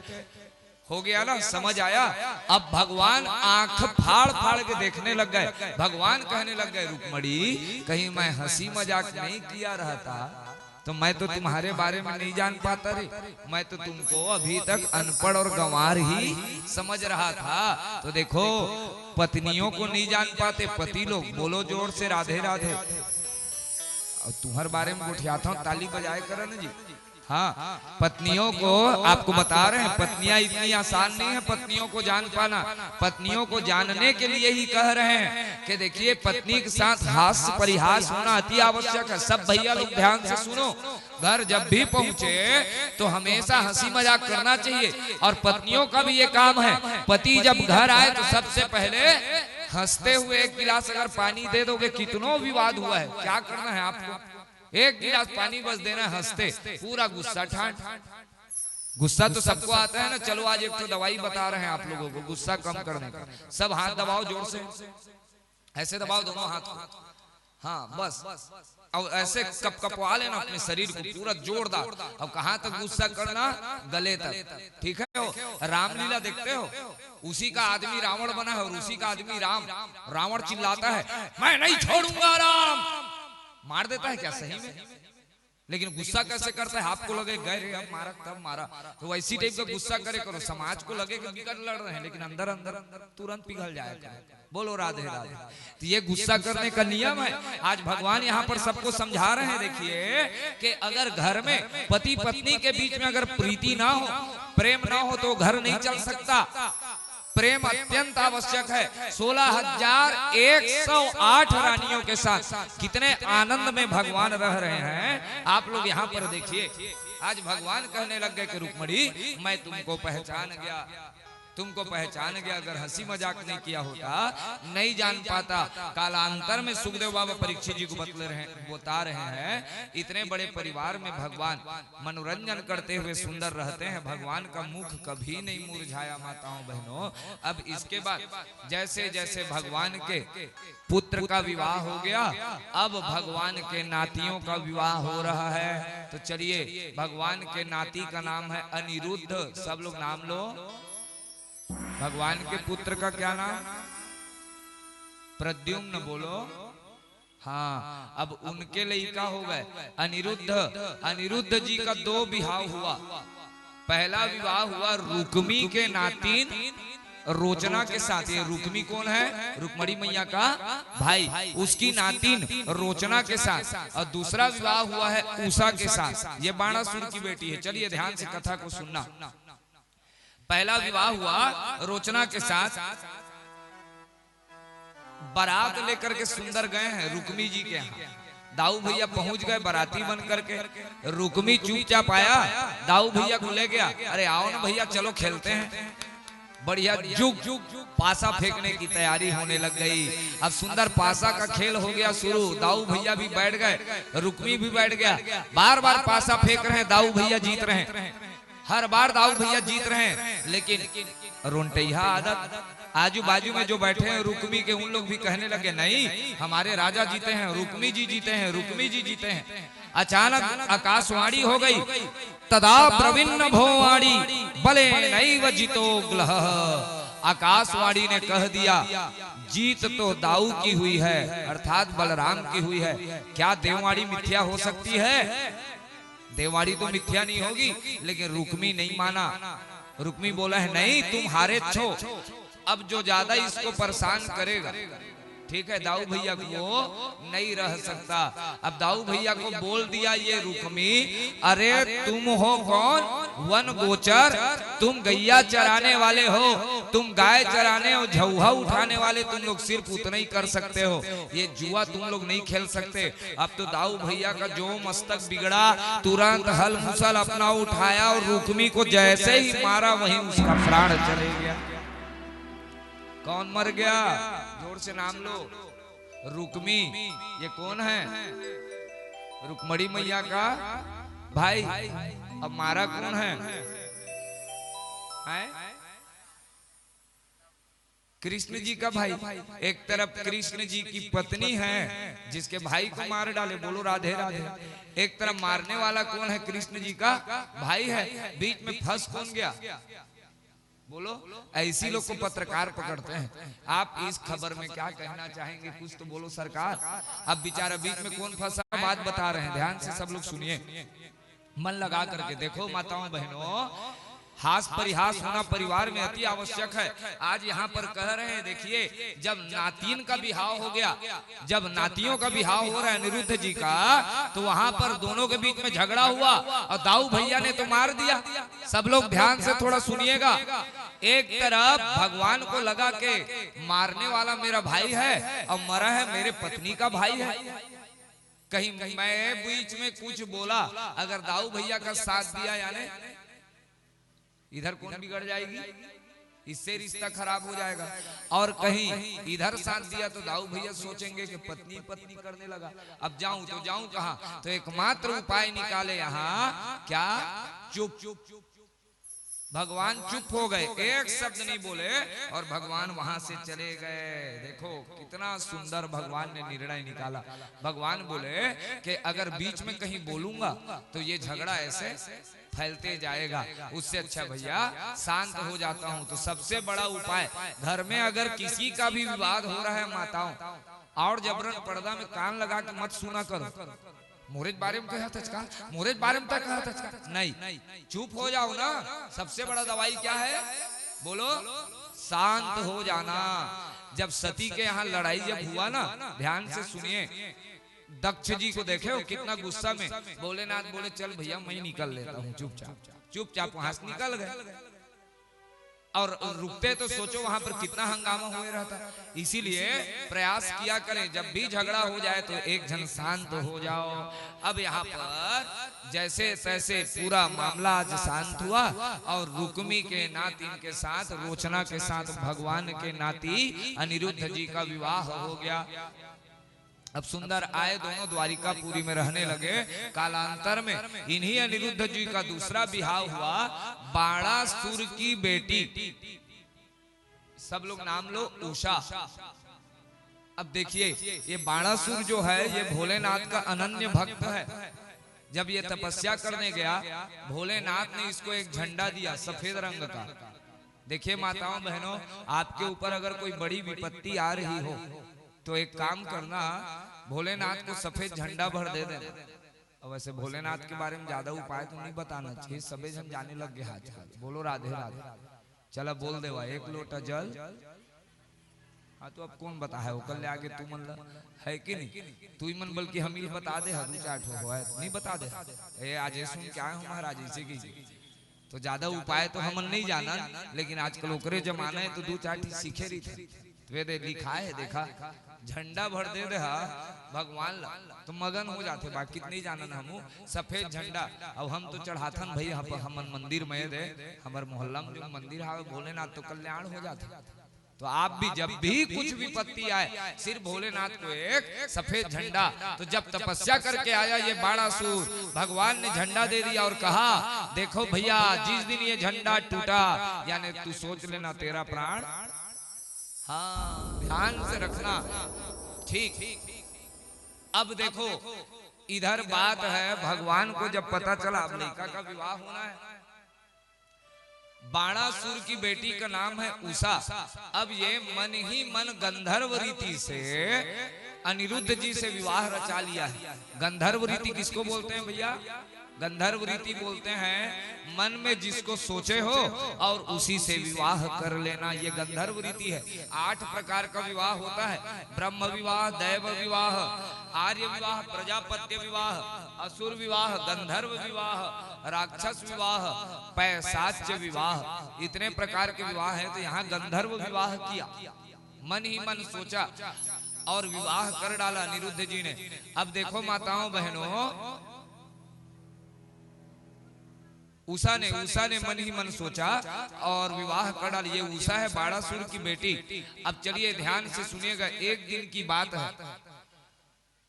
हो गया ना, समझ आया? अब भगवान आंख फाड़ फाड़ के देखने लग गए। भगवान कहने लग गए, रुक्मणी, कहीं मैं हंसी मजाक नहीं किया रहता तो मैं तो तुम्हारे बारे में नहीं जान पाता रे। मैं तो तुमको अभी तक अनपढ़ और गंवार ही समझ रहा था। तो देखो, पत्नियों को नहीं जान पाते पति लोग। बोलो जोर से राधे राधे। और तुम्हारे बारे में उठियाता हूँ, ताली बजाए कर ना जी। हाँ, पत्नियों को आपको बता रहे हैं, पत्नियां इतनी आसान नहीं है पत्नियों को जान पाना। पत्नियों को जानने के लिए ही कह रहे हैं कि देखिए, पत्नी के साथ हास्य परिहास होना अति आवश्यक है। सब भैया लोग ध्यान से सुनो, घर जब भी पहुंचे तो हमेशा हंसी मजाक करना चाहिए। और पत्नियों का भी ये काम है, पति जब घर आए तो सबसे पहले हंसते हुए एक गिलास अगर पानी दे दोगे, कितनों विवाद हुआ है, क्या करना है आपको? एक गिलास पानी बस देना, हंसते, पूरा गुस्सा ठाठ। गुस्सा तो सबको आता है ना। चलो आज एक तो दवाई बता रहे हैं आप लोगों को गुस्सा कम करने का। सब हाथ दबाओ जोर से, ऐसे दबाओ दोनों हाथ। हाँ बस, अब ऐसे कपकपवा लेना अपने शरीर को पूरा जोरदार। अब कहाँ तक गुस्सा करना? गले तक, ठीक है? रामलीला देखते हो, उसी का आदमी रावण बना है और उसी का आदमी राम। रावण चिल्लाता है, मैं नहीं छोड़ूंगा राम, मार देता है क्या सही में? लेकिन गुस्सा कैसे करता है? आपको लगे गए अब मारा तब मारा, तो वैसी टाइप का गुस्सा करे करो। समाज को लगे कि बिगड़ लड़ रहे हैं, लेकिन अंदर अंदर तुरंत पिघल जाएगा। बोलो राधे राधे। तो ये गुस्सा करने का नियम है। आज भगवान यहाँ पर सबको समझा रहे हैं। देखिए कि अगर घर में पति पत्नी के बीच में अगर प्रीति ना हो, प्रेम ना हो, तो घर नहीं चल सकता। प्रेम अत्यंत आवश्यक है। 16,108 रानियों के साथ कितने आनंद में भगवान रह रहे हैं। आप लोग यहाँ पर देखिए, आज भगवान कहने लग गए कि रुक्मणी, मैं तुमको पहचान गया, तुमको पहचान गया, अगर हंसी मजाक नहीं किया होता नहीं जान पाता। कालांतर में सुखदेव बाबा परीक्षित जी को बता रहे हैं, इतने बड़े परिवार में भगवान मनोरंजन करते हुए सुंदर रहते हैं, भगवान का मुख कभी नहीं मुरझाया माताओं बहनों। अब इसके बाद जैसे जैसे भगवान के पुत्र का विवाह हो गया, अब भगवान के नातियों का विवाह हो रहा है। तो चलिए, भगवान के नाती का नाम है अनिरुद्ध, सब लोग नाम लो। भगवान के पुत्र का क्या नाम? प्रद्युम्न, बोलो। हाँ, अब उनके लड़का हो गए अनिरुद्ध। अनिरुद्ध जी का 2 विवाह हुआ। पहला विवाह हुआ रुक्मी के नातिन रोचना के साथ। ये रुक्मी कौन है? रुक्मणी मैया का भाई, उसकी नातिन रोचना के साथ। और दूसरा विवाह हुआ है उषा के साथ, ये बाणासुर की बेटी है। चलिए ध्यान से कथा को सुनना। पहला विवाह हुआ रोचना के साथ, बारात लेकर के सुंदर गए हैं रुक्मी जी के यहाँ। दाऊ भैया पहुंच गए बाराती बन करके। रुक्मी चुपचाप आया, दाऊ भैया को ले गया, अरे आओ ना भैया चलो खेलते हैं। बढ़िया जुग पासा फेंकने की तैयारी होने लग गई। अब सुंदर पासा का खेल हो गया शुरू। दाऊ भैया भी बैठ गए, रुक्मी भी बैठ गया। बार बार पासा फेंक रहे हैं, दाऊ भैया जीत रहे हैं। हर बार दाऊ भैया जीत रहे हैं, लेकिन रोंटैया आदत। आजू बाजू में जो बैठे हैं रुक्मी के, उन लोग भी कहने लगे नहीं हमारे राजा जीते हैं, रुक्मी जी जीते हैं, रुक्मी जी जीते हैं। अचानक आकाशवाणी हो गई, तदा प्रविन्न भोवाणी बले नैव जितोग्लह। आकाशवाणी ने कह दिया जीत तो दाऊ की हुई है, अर्थात बलराम की हुई है। क्या देववाणी मिथ्या हो सकती है? देववाणी तो मिथ्या नहीं होगी, लेकिन रुक्मी नहीं माना। रुक्मी बोला है नहीं तुम हारे छो, अब जो ज्यादा इसको परेशान करेगा, ठीक है, दाऊ भैया को नहीं रह सकता। अब दाऊ भैया को बोल दिया ये रुक्मी, अरे तुम हो कौन? वन गोचर, तुम गैया चराने वाले हो, तुम गाय चराने और झौहा उठाने वाले, तुम लोग सिर्फ उतना ही कर सकते हो, ये जुआ तुम लोग नहीं खेल सकते। अब तो दाऊ भैया का जो मस्तक बिगड़ा, तुरंत हल मुसल अपना उठाया और रुक्मी को जैसे ही मारा वहीं उसका प्राण चले गया। कौन मर गया? जोर से नाम लो। रुक्मी। ये कौन है? रुक्मणी मैया का भाई। अब मारा कौन है? कृष्ण जी का भाई। एक तरफ कृष्ण जी की पत्नी है जिसके भाई को मार डाले, बोलो राधे राधे। एक तरफ मारने वाला कौन है? कृष्ण जी का भाई है। बीच में फंस कौन गया? बोलो। ऐसी लोग को पत्रकार पकड़ते हैं। आप इस खबर में क्या कहना चाहेंगे? कुछ तो बोलो सरकार। अब बेचारा बीच में कौन फंसा, बात बता रहे हैं, ध्यान से सब लोग सुनिए, मन लगा करके देखो माताओं बहनों। हास परिहास होना परिवार में अति आवश्यक है। आज यहाँ पर कह रहे हैं, देखिए जब नातिन का बिहाव हो गया, जब नातियों का बिहाव हो रहा है अनिरुद्ध जी का, तो वहां पर दोनों के बीच में झगड़ा हुआ और दाऊ भैया ने तो मार दिया। सब लोग ध्यान से थोड़ा सुनिएगा। एक तरफ भगवान को लगा के मारने वाला मेरा भाई है और मरा है मेरे पत्नी का भाई है। कहीं मैं बीच में कुछ बोला, अगर दाऊ भैया का साथ दिया, यानी इधर कौन बिगड़ जाएगी, इससे रिश्ता खराब हो जाएगा। और कहीं इधर साथ दिया तो दाऊ भैया सोचेंगे कि पत्नी पत्नी करने लगा, अब जाऊं तो जाऊं कहां। तो एकमात्र उपाय निकाले यहाँ, क्या? चुप चुप चुप। भगवान चुप हो गए, एक शब्द नहीं बोले और भगवान वहां से चले गए। देखो कितना सुंदर भगवान ने निर्णय निकाला। भगवान बोले कि अगर बीच में कहीं बोलूंगा तो ये झगड़ा ऐसे फैलते जाएगा, उससे अच्छा भैया शांत हो जाता हूं। तो सबसे बड़ा उपाय, घर में अगर किसी का भी विवाद हो रहा है माताओं, और जबरन पर्दा में कान लगा के मत सुना करो। मोरे बारे में कहा था, मोरे बारे में कहा था, नहीं, चुप हो जाओ ना। सबसे बड़ा दवाई क्या है? बोलो, शांत हो जाना। जब सती के यहाँ लड़ाई जब हुआ ना, ध्यान से सुनिए, दक्ष जी को देखे हो कितना गुस्सा में, भोलेनाथ बोले चल भैया मैं निकल लेता हूँ, चुपचाप चुपचाप वहां से निकल गए। और रुकते तो सोचो वहां पर कितना हंगामा हुए रहता। इसीलिए प्रयास किया करें जब भी झगड़ा हो जाए तो एक जन शांत हो जाओ। अब यहाँ पर जैसे तैसे पूरा मामला आज शांत हुआ और रुक्मी के नातिन के साथ, रोचना के साथ भगवान के नाती अनिरुद्ध जी का विवाह हो गया। अब सुंदर आए दोनों द्वारिकापुरी में रहने लगे। कालांतर में इन्हीं अनिरुद्ध जी का दूसरा विवाह हुआ बाणासुर की बेटी, सब लोग नाम लो, उषा। अब देखिए ये बाणासुर जो है ये भोलेनाथ का अनन्य भक्त है। जब ये तपस्या करने गया भोलेनाथ ने इसको एक झंडा दिया सफेद रंग का। देखिए माताओं बहनों, आपके ऊपर अगर कोई बड़ी विपत्ति आ रही हो तो एक काम करना, भोलेनाथ को सफेद झंडा भर दे देना। और वैसे भोलेनाथ के बारे में ज्यादा उपाय तो नहीं बताना चाहिए, सबे जन जाने लग गए। हाथ बोलो राधे राधे, चला बोल देवा एक लोटा जल। हाँ तो अब कौन बता है, कल आगे तू मन है कि नहीं, तू ही मन, बल्कि हम ही बता दे। दू चार ठो है नहीं बता दे। ए आज सुन क्या है महाराज इसे की, तो ज्यादा उपाय तो हम नहीं जाना, लेकिन आजकल ओकरे जमाना है तो दो चार चीज सीखे रही थे। वेद लिखा है, देखा झंडा भर दे रहा भगवान ला तो मगन हो जाते। बाकी नहीं जानन हम सफेद झंडा। अब हम तो चढ़ाथन भाई हम मंदिर में दे, हमारे मोहल्ला में जो मंदिर है भोलेनाथ तो कल्याण हो जाते। तो आप भी जब भी कुछ विपत्ति आए सिर्फ भोलेनाथ को एक सफेद झंडा। तो जब तपस्या करके आया ये बाणासुर, भगवान ने झंडा दे दिया और कहा देखो भैया जिस दिन ये झंडा टूटा, यानी तू सोच लेना तेरा प्राण, हाँ ध्यान से रखना, ठीक। अब देखो इधर बात है, भगवान को जब पता चला अब लड़का का विवाह होना है, बाणासुर की बेटी का नाम है उषा। अब ये मन ही मन गंधर्व रीति से अनिरुद्ध जी से विवाह रचा लिया है। गंधर्व रीति किसको बोलते हैं भैया? गंधर्व रीति बोलते हैं मन में जिसको सोचे हो और उसी से विवाह कर लेना, ये गंधर्व रीति है। 8 प्रकार का विवाह होता है, ब्रह्म विवाह, दैव विवाह, आर्य विवाह, प्रजापत्य विवाह, असुर विवाह, गंधर्व विवाह, राक्षस विवाह, पैशाच्य विवाह, इतने प्रकार के विवाह है। तो यहाँ गंधर्व विवाह किया, मन ही मन सोचा और विवाह कर डाला अनिरुद्ध जी ने। अब देखो माताओं बहनों, उषा ने मन ही मन सोचा और विवाह कर डाला। ये उषा है बाणासुर की बेटी। अब चलिए ध्यान से सुनिएगा, एक दिन की बात है,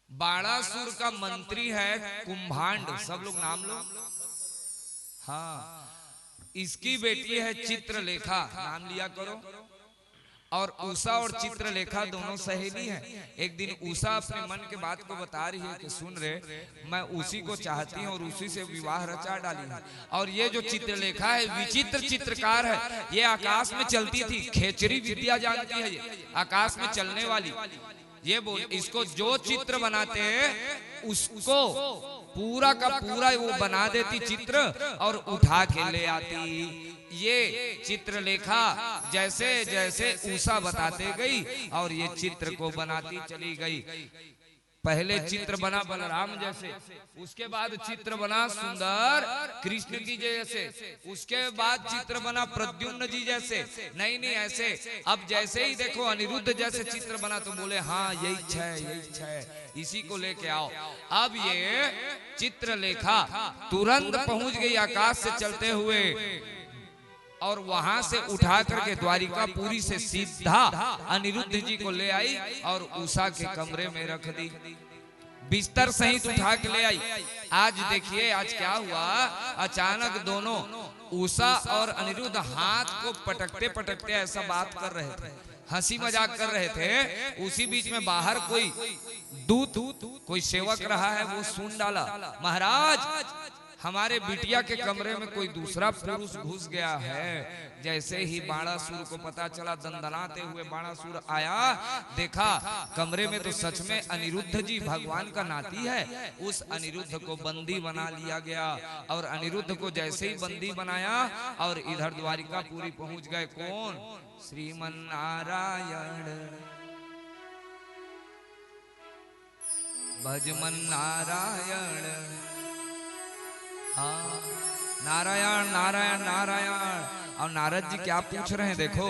बाणासुर का मंत्री है कुंभांड, सब लोग नाम लो, हाँ इसकी बेटी है चित्रलेखा, नाम लिया करो। और उषा और चित्रलेखा दोनों सहेली हैं। एक दिन उषा अपने मन के बात को बता रही है कि सुन रे, मैं उसी को चाहती हूँ और उसी से विवाह रचा डाली है। और ये जो चित्रलेखा है विचित्र चित्रकार है, ये आकाश में चलती थी, खेचरी विद्या जानती है, ये आकाश में चलने वाली। ये बोल इसको जो चित्र बनाते हैं उसको पूरा का पूरा वो बना देती चित्र और उठा के ले आती। ये चित्रलेखा जैसे जैसे उषा बताते गई और ये चित्र को बनाती चली गई। पहले चित्र बना बलराम जैसे, उसके बाद चित्र बना सुंदर कृष्ण की जैसे, उसके बाद चित्र बना प्रद्युम्न जी जैसे, नहीं ऐसे। अब जैसे ही देखो अनिरुद्ध जैसे चित्र बना तो बोले हाँ यही है, इसी को लेके आओ। अब ये चित्रलेखा तुरंत पहुंच गई आकाश से चलते हुए और वहां से उठा करके द्वारिकापुरी से सीधा अनिरुद्ध जी को ले आई और उषा के कमरे में रख दी, बिस्तर सहित उठा के ले आई। आज देखिए आज क्या हुआ, अचानक दोनों उषा और अनिरुद्ध हाथ को पटकते पटकते ऐसा बात कर रहे थे, हंसी मजाक कर रहे थे। उसी बीच में बाहर कोई दूत कोई सेवक रहा है, वो सुन डाला, महाराज हमारे बिटिया के कमरे में कोई दूसरा पुरुष घुस गया है। जैसे ही बाणासुर को पता चला, दंदनाते हुए बाणासुर आया, देखा कमरे में तो सच में अनिरुद्ध जी भगवान का नाती है। उस अनिरुद्ध को बंदी बना लिया गया और अनिरुद्ध को जैसे ही बंदी बनाया और इधर द्वारिकापुरी पहुंच गए कौन? श्रीमन नारायण भजमन नारायण, हाँ नारायण नारायण नारायण। और नारद जी क्या पूछ रहे हैं, देखो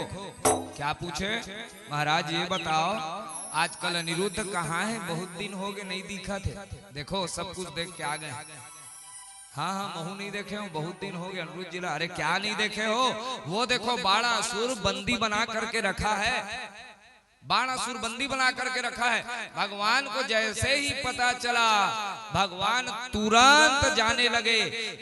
क्या पूछे, महाराज ये बताओ आजकल अनिरुद्ध कहाँ है, बहुत दिन हो गए नहीं दिखा थे। देखो सब कुछ देख के आ गए। हाँ हाँ, महू नहीं देखे हो, बहुत दिन हो गए अनुरुद्ध जिला। अरे क्या नहीं देखे हो, वो देखो बाणासुर बंदी बना करके रखा है, बाणासुर बंदी बना करके रखा है। भगवान को जैसे ही पता चला, भगवान तुरंत जाने लगे।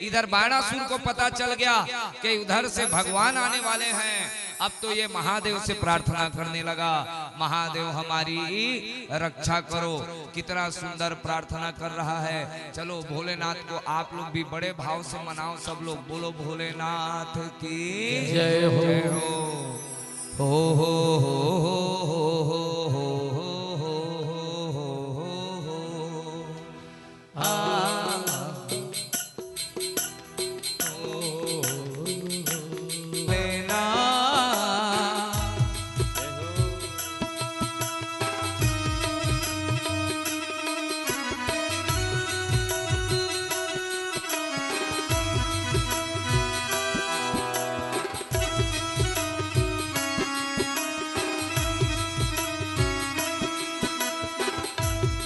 इधर बाणासुर को पता चल गया कि उधर से भगवान आने वाले हैं। अब तो ये महादेव से प्रार्थना करने लगा, महादेव हमारी रक्षा करो। कितना सुंदर प्रार्थना कर रहा है। चलो भोलेनाथ को आप लोग भी बड़े भाव से मनाओ, सब लोग बोलो भोलेनाथ की जय हो। जय हो हो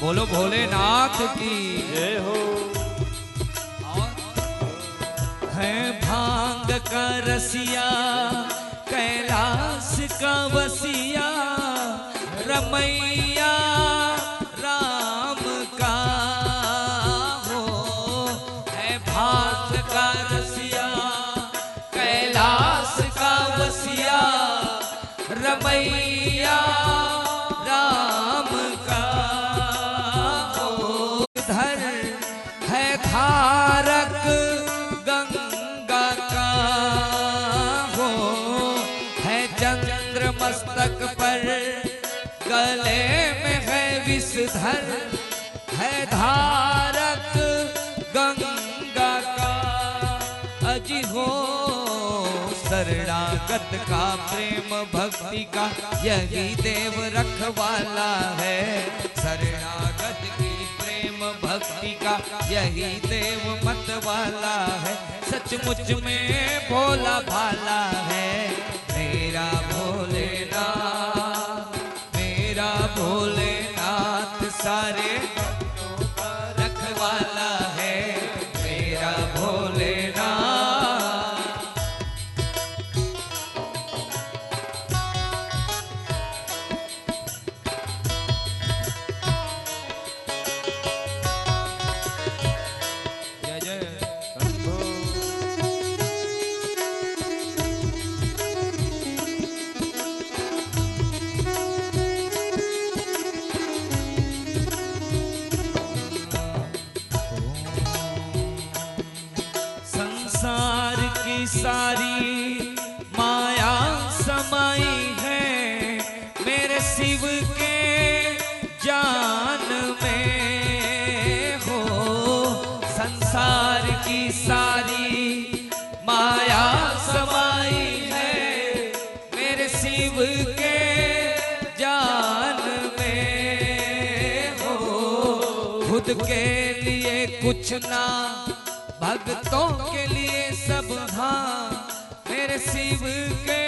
बोलो भोलेनाथ की जय हो। है भांग का रसिया कैलाश का वसिया, रमैया राम का हो। है भांग का रसिया कैलाश का वसिया, रमैया राम का धर है धारक गंगा का हो। है चंद्र मस्तक पर गले में है विषधर, है धारक गंगा का अजी हो। शरणागत का प्रेम भक्ति का यही देव रखवाला है। शरणागत की भक्ति का यही देव मत वाला है। सचमुच में भोला भाला है मेरा भोलेनाथ, मेरा भोलेनाथ सारे रखवाला है मेरा भोलेनाथ। संसार की सारी माया समाई है मेरे शिव के जान में हो। संसार की सारी माया समाई है मेरे शिव के जान में हो। खुद के लिए कुछ ना भक्तों के लिए सब, हाँ मेरे शिव के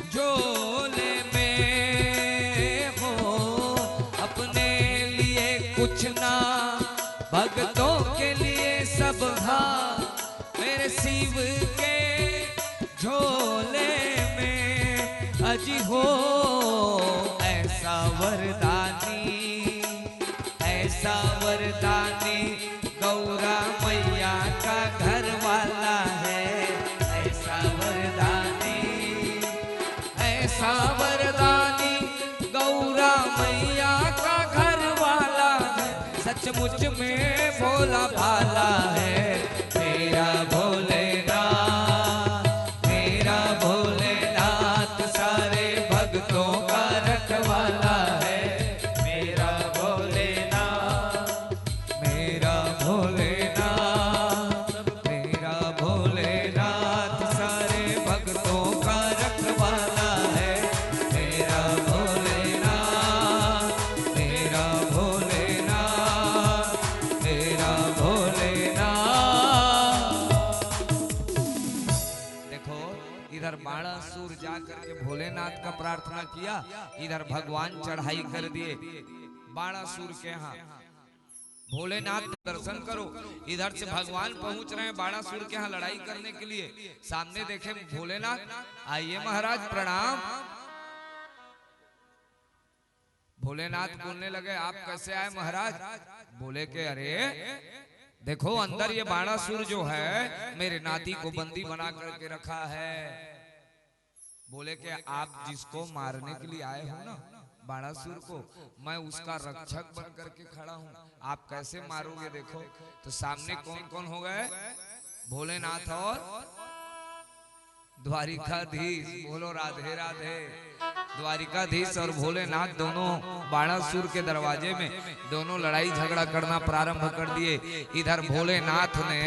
झोले में हो। अपने लिए कुछ ना भक्तों के लिए सब, हाँ मेरे शिव के झोले में अजी हो। ऐसा वरदानी, ऐसा वरदानी गौरा मैया का घर वाला है। ऐसा वरदानी, ऐसा वरदानी गौरा मैया का घर वाला है। सचमुच में भोला भाला है मेरा भोलेनाथ, मेरा भोलेनाथ सारे भक्तों का रखवाला है मेरा भोलेनाथ, मेरा भोलेनाथ, मेरा भोलेनाथ सारे भक्तों का रखवाला है मेरा भोलेनाथ, मेरा भोलेनाथ, मेरा भोलेनाथ। देखो इधर बाणासुर जा करके भोलेनाथ का प्रार्थना किया, इधर भगवान चढ़ाई कर दिए बाणासुर के यहाँ। भोलेनाथ दर्शन करो। इधर से भगवान पहुंच रहे हैं बाणासुर के यहाँ लड़ाई करने के लिए। सामने देखे भोलेनाथ, आइए महाराज प्रणाम। भोलेनाथ बोलने लगे आप कैसे आए महाराज? बोले के अरे देखो अंदर ये बाणासुर जो है मेरे नाती को बंदी बना करके रखा है। बोले के आप जिसको मारने के लिए आए हो ना बाणासुर को, मैं उसका रक्षक बन करके खड़ा हूँ, आप कैसे मारोगे? देखो तो सामने कौन कौन हो गए? भोलेनाथ और द्वारिकाधीश। बोलो राधे राधे। द्वारिकाधीश और भोलेनाथ दोनों बाणासुर के दरवाजे में दोनों लड़ाई झगड़ा करना प्रारंभ कर दिए। इधर भोलेनाथ ने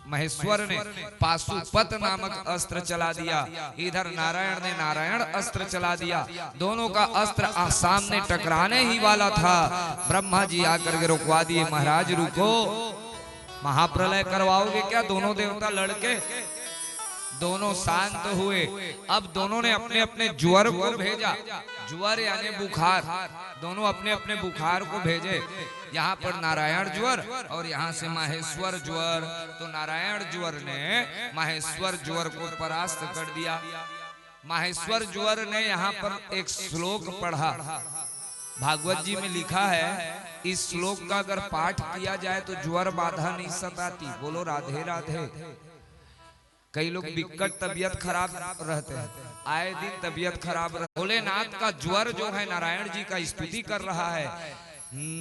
महेश्वर ने पाशुपत नामक अस्त्र चला दिया, इधर नारायण ने नारायण अस्त्र चला दिया। दोनों का अस्त्र सामने टकराने ही वाला था। ब्रह्मा जी आकर के रुकवा दिए, महाराज रुको, महाप्रलय करवाओगे क्या? दोनों देवता लड़के दोनों शांत हुए। अब दोनों ने अपने अपने ज्वर को भेजा, ज्वर यानी बुखार, दोनों अपने अपने बुखार को भेजे। यहाँ पर नारायण ज्वर और यहाँ से माहेश्वर ज्वर। तो नारायण ज्वर ने माहेश्वर ज्वर को परास्त कर दिया। माहेश्वर ज्वर ने यहाँ पर एक श्लोक पढ़ा, भागवत जी में लिखा है इस श्लोक का अगर पाठ किया जाए तो ज्वर बाधा नहीं सताती। बोलो राधे राधे। कई लोग विकट तबियत खराब रहते हैं, आए दिन तबियत खराब रहती। भोलेनाथ का ज्वर जो है नारायण जी का स्तुति कर रहा है।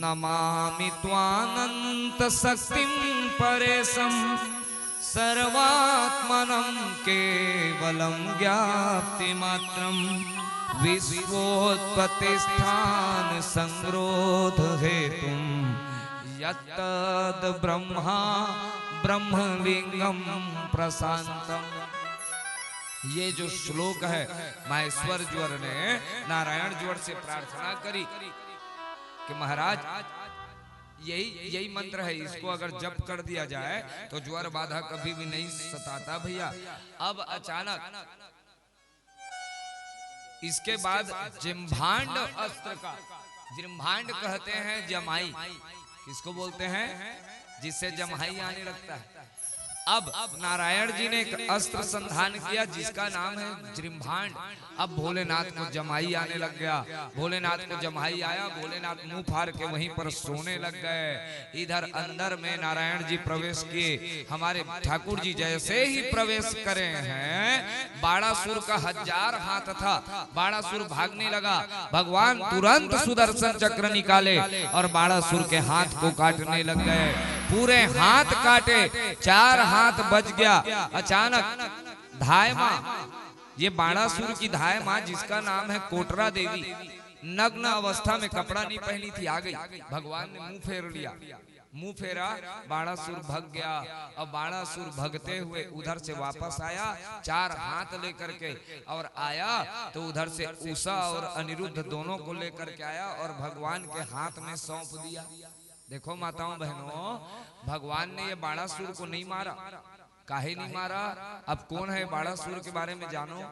नमामि त्वानंत शक्तिं परेशं सर्वात्मनं केवलं ज्ञाप्ति मात्रं विश्वोत्पत्ति स्थान संग्रोध हेतुं यत्तद् ब्रह्मा ब्रह्मलिंगम प्रशांतम। ये जो श्लोक है माहेश्वर ज्वर ने नारायण ज्वर से प्रार्थना करी कि महाराज यही मंत्र है, इसको अगर जप कर दिया जाए तो ज्वर बाधा कभी भी नहीं सताता भैया। अब अचानक इसके बाद जिम्भांड अस्त्र का, जिम्भांड कहते हैं जमाई, किसको बोलते हैं? जिससे जमाई आने लगता है। अब नारायण जी ने एक अस्त्र संधान किया जिसका नाम है जिम्भांड। अब भोलेनाथ को जमाई आने लग गया। भोलेनाथ को जमाई आया, भोलेनाथ मुंह फाड़ के वहीं पर सोने लग गए। इधर अंदर में नारायण जी प्रवेश किए। हमारे ठाकुर जी जैसे ही प्रवेश करे हैं, बाणासुर का 1000 हाथ था, बाणासुर भागने लगा। भगवान तुरंत सुदर्शन चक्र निकाले और बाणासुर के हाथ को काटने लग गए। पूरे हाथ काटे, 4 हाथ बच गया। अचानक धाय माँ, ये बाणासुर की धाय माँ जिसका नाम है कोटरा देवी, नग्न अवस्था में कपड़ा नहीं पहनी थी, आ गई। भगवान ने मुंह फेर लिया, मुंह फेरा, बाणासुर भग गया। अब बाणासुर भगते हुए उधर से वापस आया 4 हाथ लेकर के, और आया तो उधर से उषा और अनिरुद्ध दोनों को लेकर के आया और भगवान के हाथ में सौंप दिया। देखो माताओं बहनों, भगवान ने ये बाणासुर को नहीं मारा। काहे नहीं मारा? अब कौन है बाणासुर के बारे में जानो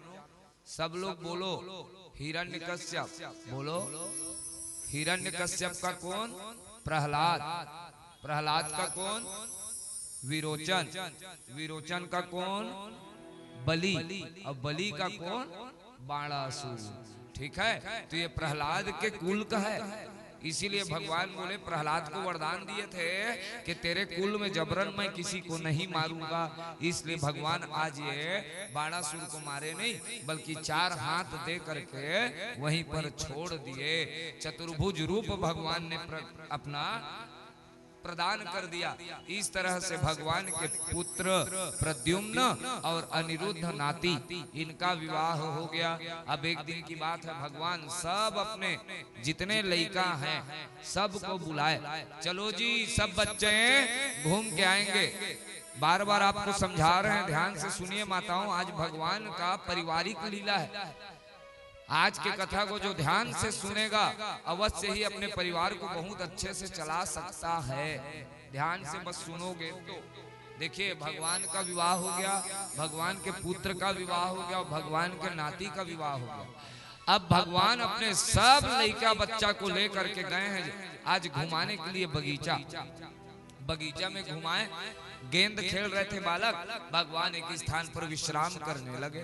सब लोग। बोलो हिरण्यकश्यप। बोलो हिरण्यकश्यप का कौन? प्रहलाद। प्रहलाद का कौन? विरोचन। विरोचन का कौन? बलि। और बलि का कौन? बाणासुर। ठीक है, तो ये प्रहलाद के कुल का है। इसीलिए भगवान बोले, प्रहलाद को वरदान दिए थे कि तेरे कुल में जबरन मैं किसी को नहीं मारूंगा। इसलिए भगवान आज ये बाणासुर को मारे नहीं, बल्कि 4 हाथ दे करके वहीं पर छोड़ दिए। चतुर्भुज रूप भगवान ने अपना प्रदान कर दिया। इस तरह से भगवान के पुत्र प्रद्युम्न और अनिरुद्ध नाती, इनका विवाह हो गया। अब एक दिन की बात है, भगवान सब अपने जितने लड़का हैं सबको बुलाए, चलो जी सब बच्चे घूम के आएंगे। बार बार आपको समझा रहे हैं, ध्यान से सुनिए माताओं। आज भगवान का पारिवारिक लीला है। आज के कथा को जो ध्यान से सुनेगा अवश्य ही अपने परिवार को बहुत अच्छे से चला सकता है। ध्यान से बस सुनोगे तो। देखिए, भगवान का विवाह हो गया, भगवान के पुत्र का विवाह हो गया और भगवान के नाती का विवाह हो गया। अब भगवान अपने सब लड़का बच्चा को लेकर के गए हैं आज घुमाने के लिए बगीचा। बगीचा में घुमाए, गेंद खेल रहे थे बालक, भगवान एक स्थान पर विश्राम करने लगे।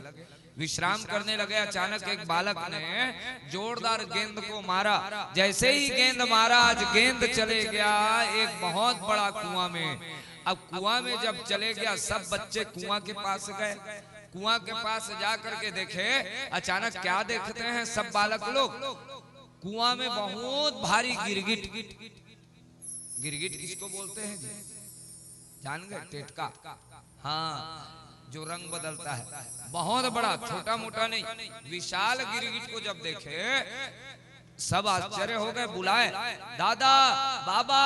विश्राम करने लगे, अचानक एक बालक ने जोरदार गेंद को मारा। जैसे ही गेंद मारा, आज गेंद चले गया एक बहुत बड़ा कुआं में। अब कुआं में जब चले गया, सब बच्चे कुआं के पास गए। कुआं के पास जा करके देखे, अचानक क्या देखते हैं सब बालक लोग, कुआं में बहुत भारी गिरगिट। गिरगिट किसको बोलते हैं जी? जान गए? टेटका। हाँ, जो रंग बदलता है, बहुत बड़ा, छोटा मोटा नहीं, विशाल गिरगिट को जब देखे सब आश्चर्य हो गए। बुलाए, दादा बाबा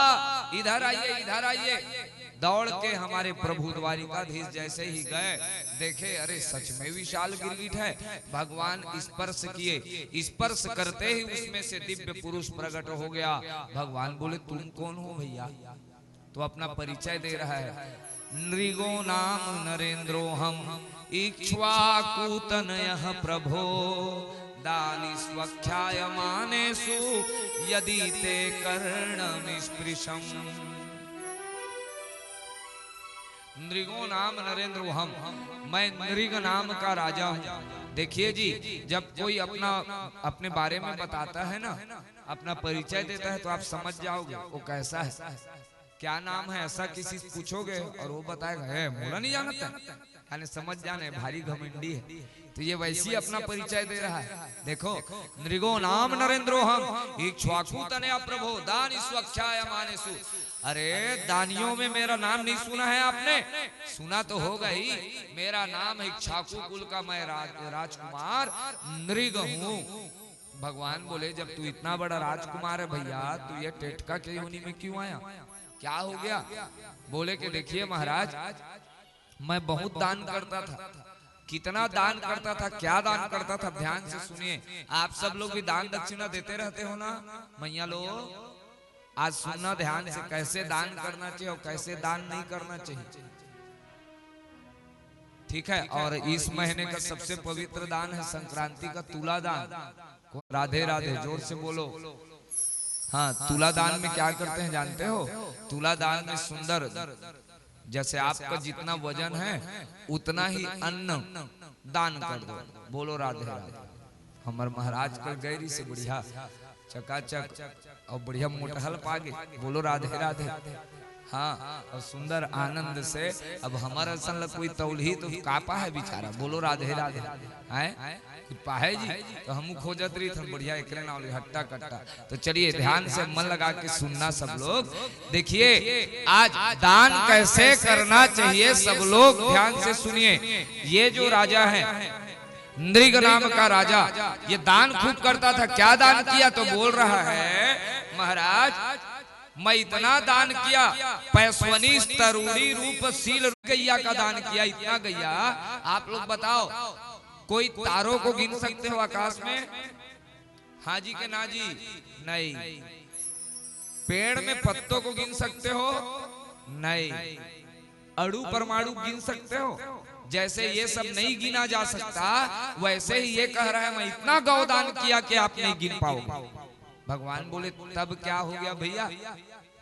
इधर आइए, इधर आइए। दौड़ के हमारे प्रभु द्वारिकाधीश जैसे ही गए, देखे अरे सच में विशाल गिरगिट है। भगवान स्पर्श किए, स्पर्श करते ही उसमें से दिव्य पुरुष प्रकट हो गया। भगवान बोले तुम कौन हो भैया? तो अपना परिचय दे रहा है। नृगो नाम नरेंद्रो हम इक्ष्वाकुतनयः प्रभो दानि स्वख्यायमानेषु यदि ते कर्णनिस्पृशम्। नृगो नाम नरेंद्र हम, मैं नृग नाम का राजा हूँ। देखिए जी, जब कोई अपने बारे में बताता है ना, अपना परिचय देता है, तो आप समझ जाओगे वो कैसा है, क्या नाम है। ऐसा किसी से पूछोगे और वो बताएगा है मोला नहीं जानता, यानी समझ जाने भारी घमंडी है। तो ये वैसी अपना परिचय दे रहा है। देखो, नृगो नाम नरेंद्रो हम इक्ष्वाकुतनया प्रभो दानि स्वख्यायमानेषु। अरे दानियों में मेरा नाम नहीं सुना है आपने? सुना तो होगा ही, मेरा नाम है इक्ष्वाकु कुल का, मैं राजकुमार नृग हूँ। भगवान बोले जब तू इतना बड़ा राजकुमार है भैया, तू ये टेटका के योनि में क्यों आया, क्या हो गया? बोले कि देखिए महाराज, मैं बहुत दान करता था। कितना दान करता था, क्या दान करता था, ध्यान से सुनिए। आप सब लोग भी दान दक्षिणा देते रहते हो ना मैया लोग? आज सुनना ध्यान से, कैसे दान करना चाहिए और कैसे दान नहीं करना चाहिए, ठीक है। और इस महीने का सबसे पवित्र दान है संक्रांति का तुला दान। राधे राधे, जोर से बोलो। हाँ, तुला दान में क्या करते हैं जानते हो? तुला दान में सुंदर, जैसे आपका जितना वजन है उतना ही अन्न दान कर दो। बोलो राधे राधे। हमारे महाराज कल गैरी से बढ़िया चकाचक और बढ़िया मोटहल पागे। बोलो राधे राधे। हाँ, और सुंदर आनंद से। अब हमारा असल कोई तौली तो कापा है बेचारा। बोलो राधे राधे। है कुछ पाहे जी तो हम खोजत रही थे बढ़िया एक हट्टा कट्टा। तो चलिए ध्यान से मन लगा के सुनना सब लोग। देखिए आज दान कैसे करना चाहिए, सब लोग ध्यान से सुनिए। ये जो राजा है नृग नाम का राजा, ये दान खूब करता था। क्या दान किया? तो बोल रहा है महाराज मैं इतना दान किया, पैस्वनी तरुणी रूप सील गैया का दान किया। इतना गैया, आप लोग बताओ कोई तारों को गिन सकते हो आकाश में? हाँ जी के ना जी? नहीं। पेड़ में पत्तों को गिन सकते हो? नहीं। अणु परमाणु गिन सकते हो? जैसे ये सब नहीं गिना जा सकता, वैसे ही ये कह रहा है मैं इतना गौदान किया कि आप नहीं गिन पाओगे। भगवान बोले तब क्या हो गया भैया?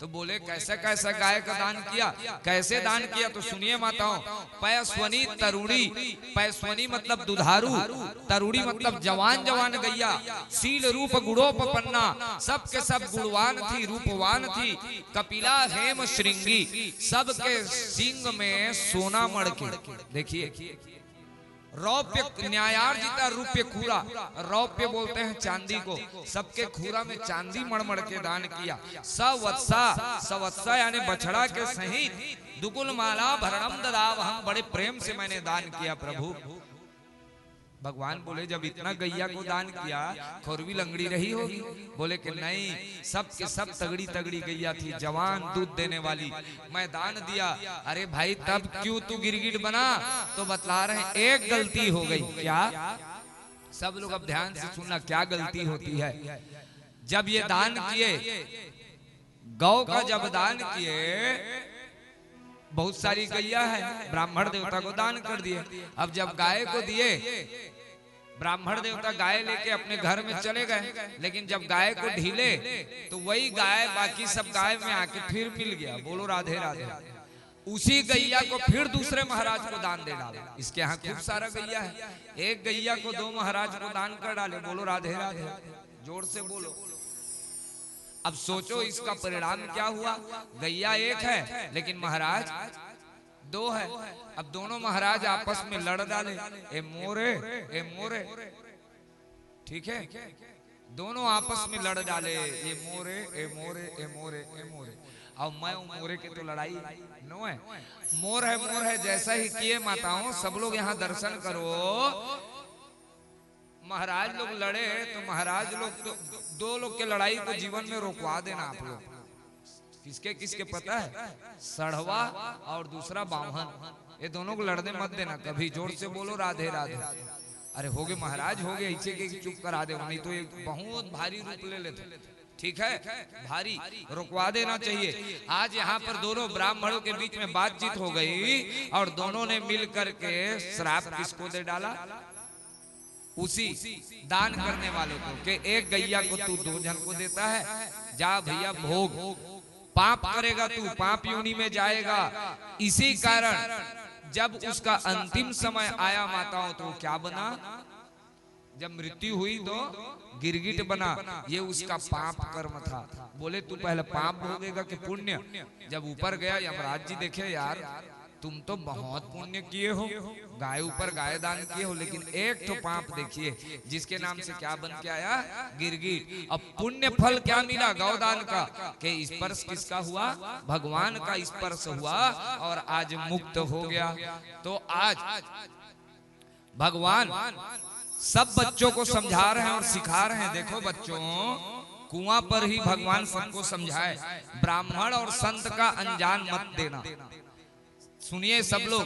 तो बोले कैसे कैसे गाय का दान किया, कैसे दान किया? तो सुनिए माताओं। पैस्वनी तरुणी, पैस्वनी मतलब दुधारू, तरुणी मतलब जवान जवान गैया, सील रूप गुणोपपन्ना, सब के सब गुणवान थी, रूपवान थी। कपिला हेम श्रृंगी, सबके सिंग में सोना मड़के। देखिए रौप्य न्यायार्जिता रूप्य खूरा, रौप्य बोलते हैं चांदी को, सबके खूरा में चांदी मड़मड़ के दान किया। सवत्सा, सवत्सा यानी बछड़ा के सहित दुकुल माला भरणम ददाव, हम बड़े प्रेम से मैंने दान किया प्रभु। भगवान बोले जब इतना गैया को दान किया, खोरवी लंगड़ी रही होगी? बोले कि नहीं, सब के सब तगड़ी तगड़ी गैया थी, जवान दूध देने वाली। मैं दान दिया। अरे भाई तब क्यों तू गिरगिट बना? तो बतला रहे हैं एक गलती हो गई। क्या? सब लोग अब ध्यान से सुनना, क्या गलती होती है। जब ये दान किए, गौ का जब दान किए, बहुत सारी गैया है, ब्राह्मण देवता को दान कर दिए। अब जब गाय को दिए ब्राह्मण देवता गाय लेके अपने घर में चले गए, लेकिन जब गाय को ढीले तो वही गाय बाकी सब गाय में आके फिर मिल गया। बोलो राधे राधे। उसी गैया को फिर दूसरे महाराज को दान दे डाला। इसके यहाँ खूब सारा गैया है, एक गैया को 2 महाराज को दान कर डाले। बोलो राधे राधे, जोर से बोलो। अब सोचो इसका परिणाम क्या हुआ। गैया एक है लेकिन महाराज 2 है। अब दोनों महाराज आपस में लड़ डाले, ए मोरे, ठीक है, दोनों आपस में लड़ डाले, ये मोरे, ए मोरे, ए मोरे, ए मोरे। अब मैं मोरे के तो लड़ाई नो है, मोर है। जैसा ही किए माताओं, सब लोग यहाँ दर्शन करो। महाराज लोग लड़े तो महाराज लोग तो 2 लोग के लड़ाई को जीवन में रोकवा देना आप लोग। किसके किसके पता है? सड़वा और दूसरा बावहन, ये दोनों को लड़ने मत देना कभी। जोर से बोलो राधे राधे। अरे हो गए महाराज, हो गए, ऐसे के चुप करा दे, नहीं तो एक बहुत भारी रूप ले लेते। ठीक है, भारी रुकवा देना चाहिए। आज यहाँ पर दोनों ब्राह्मणों के बीच में बातचीत हो गई और दोनों ने मिल करके श्राप किसको दे डाला? उसी दान करने वाले को, कि एक गैया को तू 2 जन को देता है, जा भैया भोग, पाप करेगा तू, पाप योनि में जाएगा। इसी कारण जब उसका अंतिम समय आया माताओं, तो क्या बना? जब मृत्यु हुई तो गिरगिट बना। ये उसका पाप कर्म था। बोले तू पहले पाप भोगेगा कि पुण्य? जब ऊपर गया यमराज जी देखे, यार तुम तो बहुत पुण्य किए हो, गाय ऊपर गाय दान किए हो, लेकिन एक तो पाप देखिए, जिसके नाम से क्या बन के आया? गिरगिट। अब पुण्य फल क्या मिला गौदान का? कि स्पर्श किसका हुआ? भगवान का स्पर्श हुआ और आज मुक्त हो गया। तो आज भगवान सब बच्चों को समझा रहे हैं और सिखा रहे हैं। देखो बच्चों, कुआं पर ही भगवान सबको समझाए, ब्राह्मण और संत का अनजान मत देना। सुनिए सब लोग,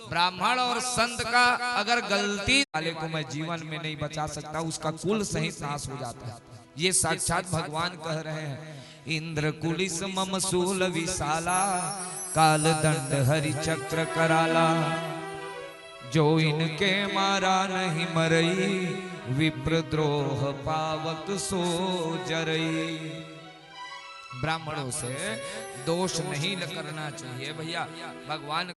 ब्राह्मण और संत का अगर गलती वाले को मैं जीवन में नहीं बचा सकता, उसका कुल सहित नाश हो जाता है। ये साक्षात भगवान कह रहे हैं। इंद्र कुलिस मम सूल विशाला, काल दंड हरि चक्र कराला, जो इनके मारा नहीं मरई, विप्रद्रोह पावक सो जरई। ब्राह्मणों से दोष नहीं करना चाहिए भैया। भगवान